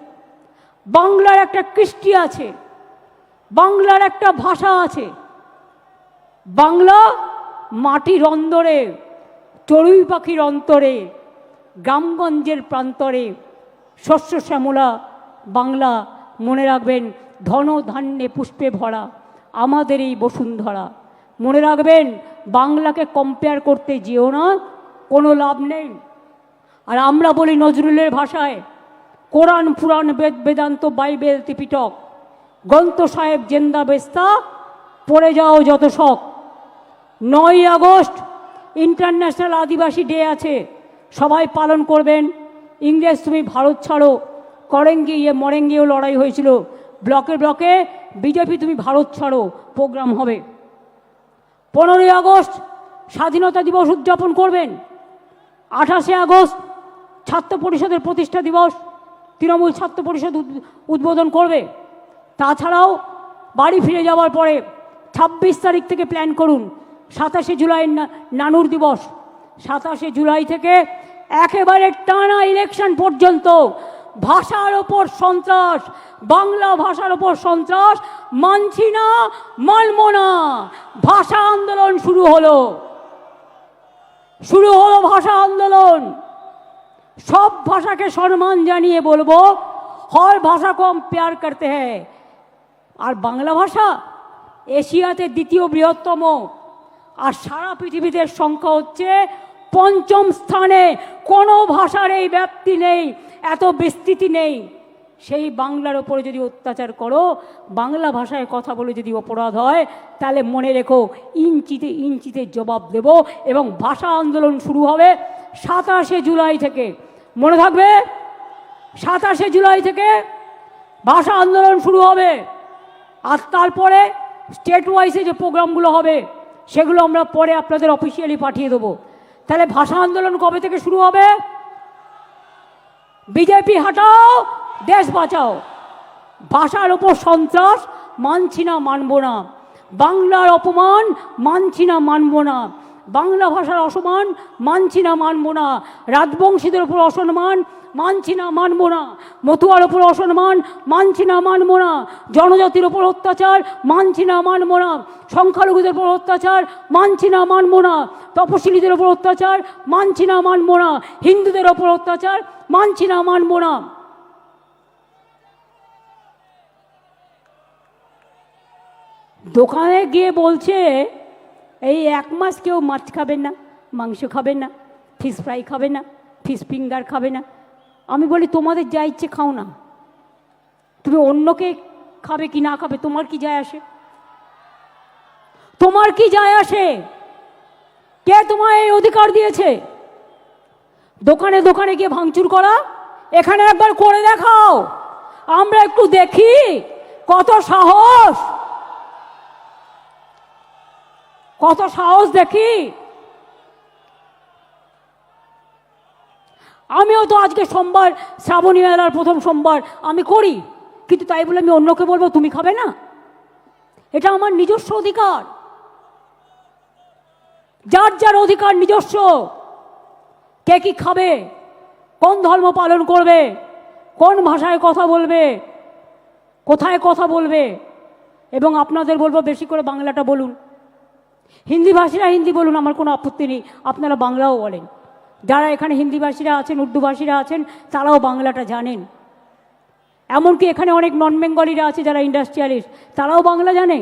বাংলার একটা কৃষ্টি আছে, বাংলার একটা ভাষা আছে। বাংলা মাটির অন্দরে, চড়ুই পাখির অন্তরে, গ্রামগঞ্জের প্রান্তরে শস্য শ্যামলা বাংলা। মনে রাখবেন, ধন ধান্যে পুষ্পে ভরা আমাদের এই বসুন্ধরা। মনে রাখবেন, বাংলাকে কম্পেয়ার করতে যেও না, কোনো লাভ নেই। আর আমরা বলি নজরুলের ভাষায়, কোরআন, পুরাণ, বেদ, বেদান্ত, বাইবেল, ত্রিপিটক, গ্রন্থ সাহেব, জেন্দা বেস্তা, পড়ে যাও যত শখ। 9ই আগস্ট ইন্টারন্যাশনাল আদিবাসী ডে আছে, সবাই পালন করবেন। ইংরেজ তুমি ভারত ছাড়ো, করেঙ্গে ইয়ে মরেঙ্গেও লড়াই হয়েছিল। ব্লকে ব্লকে বিজেপি তুমি ভারত ছাড়ো প্রোগ্রাম হবে। 15ই আগস্ট স্বাধীনতা দিবস উদযাপন করবেন। 28শে আগস্ট ছাত্র পরিষদের প্রতিষ্ঠা দিবস, তৃণমূল ছাত্র পরিষদ উদ্বোধন করবে। তাছাড়াও বাড়ি ফিরে যাওয়ার পরে 26 তারিখ থেকে প্ল্যান করুন 27শে জুলাই নানুর দিবস। 27শে জুলাই থেকে একেবারে টানা ইলেকশন পর্যন্ত ভাষার ওপর সন্ত্রাস, বাংলা ভাষার ওপর সন্ত্রাস মানছি না, মানব না। ভাষা আন্দোলন শুরু হলো ভাষা আন্দোলন। সব ভাষাকে সম্মান জানিয়ে বলবো, हर भाषा को हम प्यार करते हैं। আর বাংলা ভাষা এশিয়াতে দ্বিতীয় বৃহত্তম, আর সারা পৃথিবীতে সংখ্যা হচ্ছে 5ম স্থানে। কোনো ভাষার এই ব্যাপ্তি নেই, এত বিস্তৃতি নেই। সেই বাংলার ওপরে যদি অত্যাচার করো, বাংলা ভাষায় কথা বলে যদি অপরাধ হয়, তাহলে মনে রেখো, ইঞ্চিতে ইঞ্চিতে জবাব দেব। এবং ভাষা আন্দোলন শুরু হবে 27শে জুলাই থেকে। মনে থাকবে, 27শে জুলাই থেকে ভাষা আন্দোলন শুরু হবে। আর তারপরে স্টেট ওয়াইজে যে প্রোগ্রামগুলো হবে, সেগুলো আমরা পরে আপনাদের অফিসিয়ালি পাঠিয়ে দেবো। তাহলে ভাষা আন্দোলন কবে থেকে শুরু হবে? বিজেপি হাটাও, দেশ বাঁচাও। ভাষার ওপর সন্ত্রাস মানছি না, মানব না। বাংলার অপমান মানছি না, মানব না। বাংলা ভাষার অসম্মান মানছি না, মানব না। রাজবংশীদের উপর অসম্মান মানছি না, মানব না। মতুয়ার ওপর অসম্মান মানছি না, মানব না। জনজাতির ওপর অত্যাচার মানছি না, মানব না। সংখ্যালঘুদের উপর অত্যাচার মানছি না, মানব না। তপশিলীদের ওপর অত্যাচার মানছি না, মানব না। হিন্দুদের ওপর অত্যাচার মানছি না, মানব না। দোকানে গিয়ে বলছে, এই 1 মাস কেউ মাছ খাবেন না, মাংস খাবেন না, ফিশ ফ্রাই খাবে না, ফিশ ফিঙ্গার খাবে না। আমি বলি, তোমাদের যা ইচ্ছে খাও না, তুমি অন্যকে খাবে কি না খাবে তোমার কি যায় আসে? তোমার কি যায় আসে? কে তোমায় এই অধিকার দিয়েছে দোকানে দোকানে গিয়ে ভাঙচুর করা? এখানে একবার করে দেখাও, আমরা একটু দেখি কত সাহস, কত সাহস দেখি। আমিও তো আজকে সোমবার, শ্রাবণী মেলার প্রথম সোমবার আমি করি, কিন্তু তাই বলে আমি অন্যকে বলবো তুমি খাবে না? এটা আমার নিজস্ব অধিকার। যার যার অধিকার নিজস্ব। কে কি খাবে, কোন ধর্ম পালন করবে, কোন ভাষায় কথা বলবে, কোথায় কথা বলবে। এবং আপনাদের বলবো, বেশি করে বাংলাটা বলুন। হিন্দি ভাষীরা হিন্দি বলুন, আমার কোনো আপত্তি নেই, আপনারা বাংলাও বলেন। যারা এখানে হিন্দি ভাষীরা আছেন, উর্দু ভাষীরা আছেন, তারাও বাংলাটা জানেন। এমনকি এখানে অনেক নন বেঙ্গলিরা আছে যারা ইন্ডাস্ট্রিয়ালিস্ট, তারাও বাংলা জানে।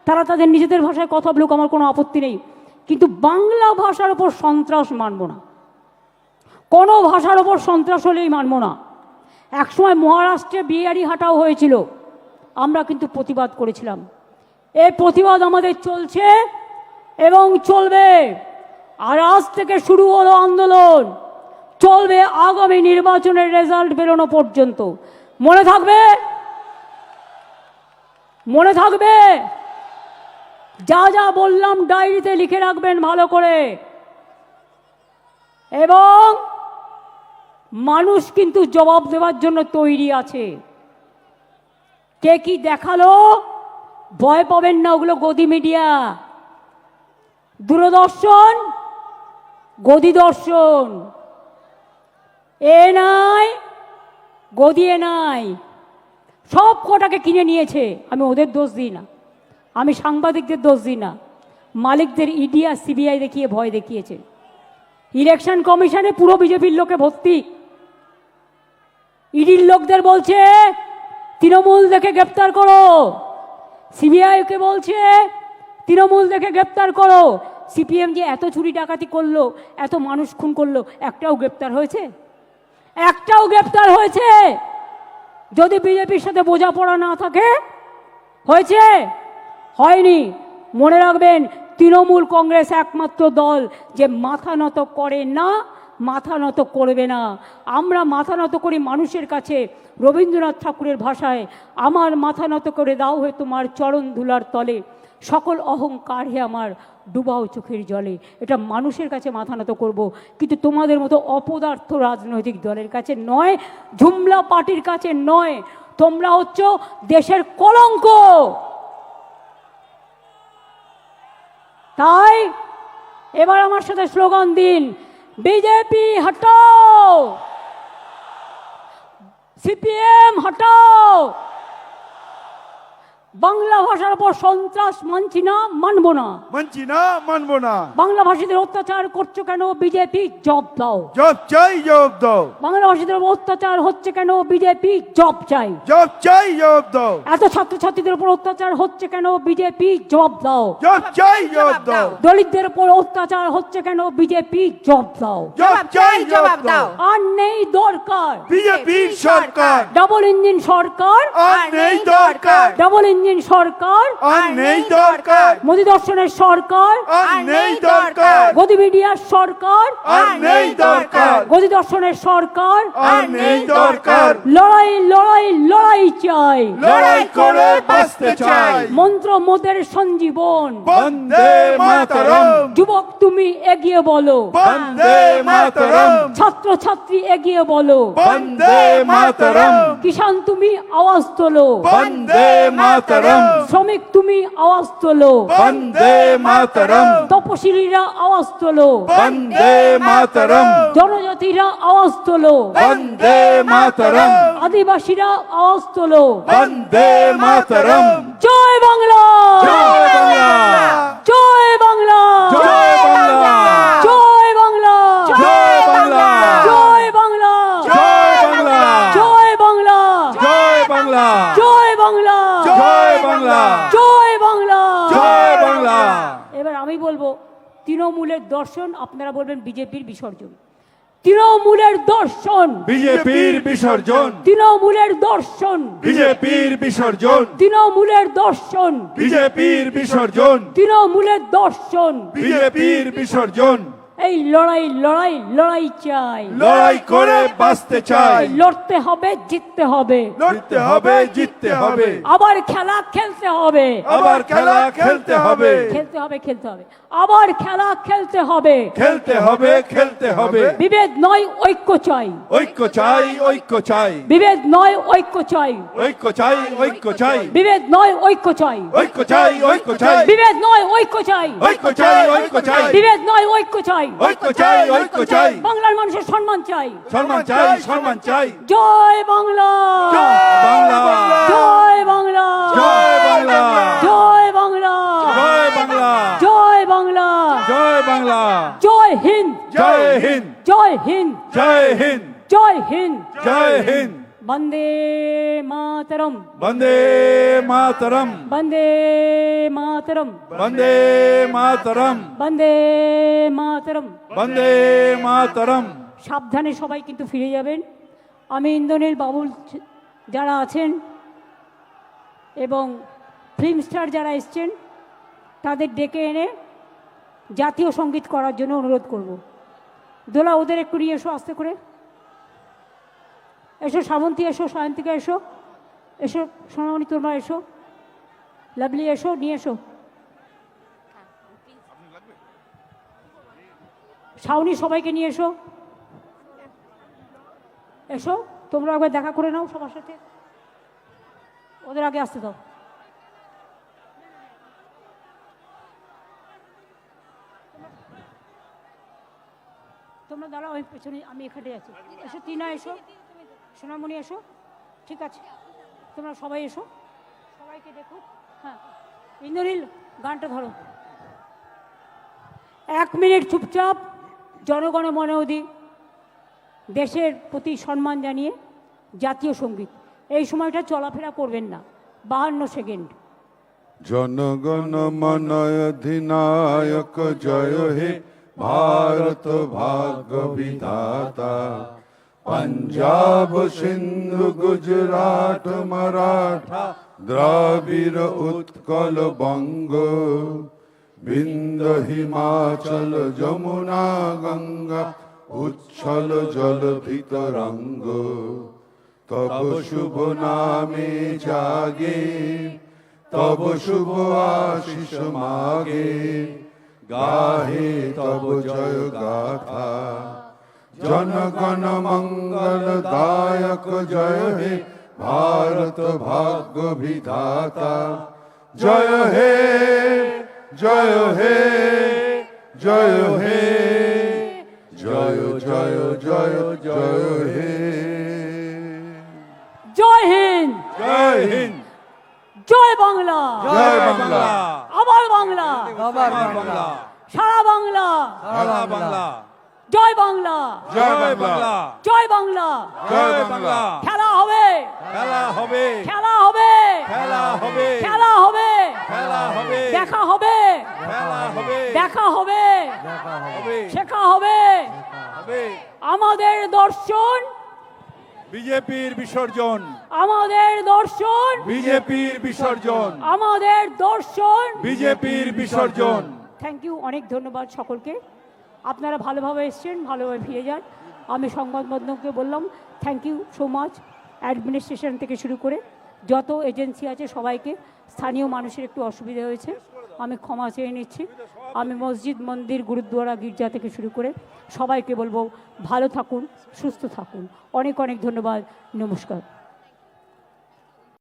তারা তাদের নিজেদের ভাষায় কথা বলুক, আমার কোনো আপত্তি নেই। কিন্তু বাংলা ভাষার ওপর সন্ত্রাস মানব না। কোনো ভাষার ওপর সন্ত্রাস হলেই মানব না। একসময় মহারাষ্ট্রে বিহারি হাটাও হয়েছিল, আমরা কিন্তু প্রতিবাদ করেছিলাম। এই প্রতিবাদ আমাদের চলছে এবং চলবে। আর আজ থেকে শুরু হলো আন্দোলন, চলবে আগামী নির্বাচনের রেজাল্ট বেরোনো পর্যন্ত। মনে থাকবে, মনে থাকবে, যা যা বললাম ডায়েরিতে লিখে রাখবেন ভালো করে। এবং মানুষ কিন্তু জবাব দেওয়ার জন্য তৈরি আছে। কে কি দেখালো ভয় পাবেন না, ওগুলো গদি মিডিয়া, দূরদর্শন, গদি দর্শন। এ নাই গদি, এ নাই, সব কটাকে কিনে নিয়েছে। আমি ওদের দোষ দিই না, আমি সাংবাদিকদের দোষ দিই না। মালিকদের ইডি আর সিবিআই দেখিয়ে ভয় দেখিয়েছে। ইলেকশন কমিশনে পুরো বিজেপির লোকে ভর্তি। ইডির লোকদের বলছে তৃণমূল দেখে গ্রেপ্তার করো, সিবিআইকে বলছে তৃণমূল দেখে গ্রেপ্তার করো। সিপিএম যে এত চুরি ডাকাতি করলো, এত মানুষ খুন করলো, একটাও গ্রেপ্তার হয়েছে? একটাও গ্রেপ্তার হয়েছে? যদি বিজেপির সাথে বোঝাপড়া না থাকে, হয়েছে? হয়নি। মনে রাখবেন, তৃণমূল কংগ্রেস একমাত্র দল যে মাথা নত করে না, মাথা নত করবে না। আমরা মাথা নত করি মানুষের কাছে। রবীন্দ্রনাথ ঠাকুরের ভাষায়, আমার মাথা নত করে দাও হে তোমার চরণ ধুলার তলে, সকল অহংকার হে আমার ডুবাও চোখের জলে। এটা মানুষের কাছে মাথা নত করব, কিন্তু তোমাদের মতো অপদার্থ রাজনৈতিক দলের কাছে নয়, ঝুমলা পার্টির কাছে নয়। তোমরা হচ্ছ দেশের কলঙ্ক। তাই এবার আমার সাথে স্লোগান দিন, বিজেপি হটাও, সিপিএম হটাও। বাংলা ভাষার উপর সন্ত্রাস মানছি না, মানবো না, মানছি না, মানবো না। বাংলা ভাষীদের অত্যাচার করছো কেন? বিজেপি জব দাও, জব চাই, জব দাও। বাংলা ভাষীদের উপর অত্যাচার হচ্ছে কেন? বিজেপি জব চাই, জব চাই, জব দাও। এত ছাত্রছাত্রীদের উপর অত্যাচার হচ্ছে কেন? বিজেপি জব দাও। জব চাই, জব দাও। দলিতদের উপর অত্যাচার হচ্ছে কেন? বিজেপি জব দাও। জব চাই, জবাব দাও। আর নেই দরকার বিজেপির সরকার, ডাবল ইঞ্জিন সরকার, আর নেই দরকার। ডাবল ইঞ্জিন সরকার, আর নেই দরকার। মোদী দর্শনের সরকার, আর নেই দরকার। গদি মিডিয়ার সরকার, আর নেই দরকার। গদি দর্শনের সরকার, আর নেই দরকার। লড়াই লড়াই লড়াই চাই, লড়াই করে বাঁচতে চাই। মন্ত্র মোদের সঞ্জীবন। বন্দে মাতরম, যুবক তুমি এগিয়ে বলো, বন্দে মাতরম, ছাত্র ছাত্রী এগিয়ে বলো, বন্দে মাতরম, কিষান তুমি আওয়াজ তোলো, বন্দে মাতরম, শ্রমিক তুমি আওয়াজ তোলো, বন্দে মাতরম, তপশিলীরা আওয়াজ তোলো, বন্দে মাতরম, জনজাতিরা আওয়াজ তোলো, বন্দে মাতরম, আদিবাসীরা আওয়াজ তোলো। বন্দে মাতরম। জয় বাংলা, জয় বাংলা, জয় বাংলা, জয় বাংলা, জয় বাংলা, জয় বাংলা, জয় বাংলা, জয় বাংলা, জয় বাংলা, জয় বাংলা, জয় বাংলা, জয় বাংলা, জয় বাংলা, জয় বাংলা। এবার আমি বলবো তৃণমূলের দর্শন, আপনারা বলবেন বিজেপির বিসর্জন। তৃণমূলের দর্শন, বিজেপির বিসর্জন, তৃণমূলের দর্শন, বিজেপির বিসর্জন, তৃণমূলের দর্শন, বিজেপির বিসর্জন, তৃণমূলের দর্শন। বিজেপির বিসর্জন। এই লড়াই লড়াই লড়াই চাই, লড়াই করে বাঁচতে চাই। লড়তে হবে, জিততে হবে, লড়তে হবে, জিততে হবে, আবার খেলা খেলতে হবে, আবার খেলা খেলতে হবে, খেলতে হবে, খেলতে হবে, আবার খেলা খেলতে হবে। খেলতে হবে, খেলতে হবে। বিভেদ নয় ঐক্য চাই, ঐক্য চাই, ঐক্য চাই, বিভেদ নয় ঐক্য চাই, ঐক্য চাই, ঐক্য চাই, বিভেদ নয় ঐক্য চাই, ঐক্য চাই, ঐক্য চাই, বিভেদ নয় ঐক্য চাই, ঐক্য চাই, ঐক্য চাই, বিভেদ নয় ঐক্য চাই, ঐক্য চাই, ঐক্য চাই, বাংলার মানুষের সম্মান চাই। সম্মান চাই, সম্মান চাই। জয় বাংলা, বাংলা, জয় বাংলা, জয় বাংলা, জয় বাংলা, জয় বাংলা, জয় বাংলা, জয় বাংলা, জয় হিন্দ, জয় হিন্দ, জয় হিন্দ, জয় হিন্দ, জয় হিন্দ। জয় হিন্দ। বন্দে মাতরম, বন্দে মাতরম, বন্দে মাতরম, বন্দে মাতরম, বন্দে মাতরম। বন্দে মাতরম। সাবধানে সবাই কিন্তু ফিরে যাবেন। আমি ইন্দ্রনীল বাবুল যারা আছেন এবং ফিল্ম স্টার যারা এসছেন তাদের ডেকে এনে জাতীয় সঙ্গীত করার জন্য অনুরোধ করব। দোলা ওদের একটু নিয়ে এসো আস্তে করে। এসো শ্রাবন্তী, এসো সায়ন্তিকা, এসো এসো সোনামণি, তোমরা এসো, লাভলি এসো, নিয়ে এসো। শাওনি সবাইকে নিয়ে এসো, এসো তোমরা একবার দেখা করে নাও সবার সাথে, ওদের আগে আসতে দাও। তোমরা দাঁড়াও, আমি পেছনে, আমি এখানে আছি। এসো টিনা, এসো সোনামণি, এসো। ঠিক আছে, তোমরা সবাই এসো, সবাইকে দেখো। হ্যাঁ ইন্দ্রনীল, গানটা ধরো। 1 মিনিট চুপচাপ জনগণ মন অধি দেশের প্রতি সম্মান জানিয়ে জাতীয় সঙ্গীত। এই সময়টা চলাফেরা করবেন না, 52 সেকেন্ড। জনগণ মন অধিনায়ক জয় হে ভারত ভাগ্য বিধাতা, पंजाब सिंधु गुजरात मराठा द्राविड़ उत्कल बंग, बिंद हिमाचल जमुना गंगा उच्छल जल तरंग, तब शुभ नामे जागे तब शुभ आशीष मागे, गाहे तब जय गाथा जनगण मंगल दायक जय हे भारत भाग्य विधाता, जय हे जय हे जय हे जय जय जय जय हे। জয় হিন্দ, जय हिंद, জয় বাংলা, जय बांग्ला, আবার বাংলা, आबार बांग्ला, সারা বাংলা, सारा बांग्ला, জয় বাংলা, जय बांग्ला, জয় বাংলা। जय बांग्ला। খেলা হবে, খেলা হবে, খেলা হবে, খেলা হবে, খেলা হবে, খেলা হবে, দেখা হবে, খেলা হবে, দেখা হবে, হবে, শেখা হবে। হবে। আমাদের দর্শন, বিজেপির বিসর্জন, আমাদের দর্শন, বিজেপির বিসর্জন, আমাদের দর্শন। বিজেপির বিসর্জন। থ্যাংক ইউ, অনেক ধন্যবাদ সকলকে। আপনারা ভালোভাবে এসছেন, ভালোভাবে ফিরে যান। আমি সংবাদ মাধ্যমকে বললাম thank you so much. Administration থেকে শুরু করে যত এজেন্সি আছে সবাইকে, স্থানীয় মানুষের একটু অসুবিধা হয়েছে, আমি ক্ষমা চেয়ে নিচ্ছি। আমি মসজিদ, মন্দির, গুরুদ্বারা, গির্জা থেকে শুরু করে সবাইকে বলবো ভালো থাকুন, সুস্থ থাকুন। অনেক অনেক ধন্যবাদ, নমস্কার।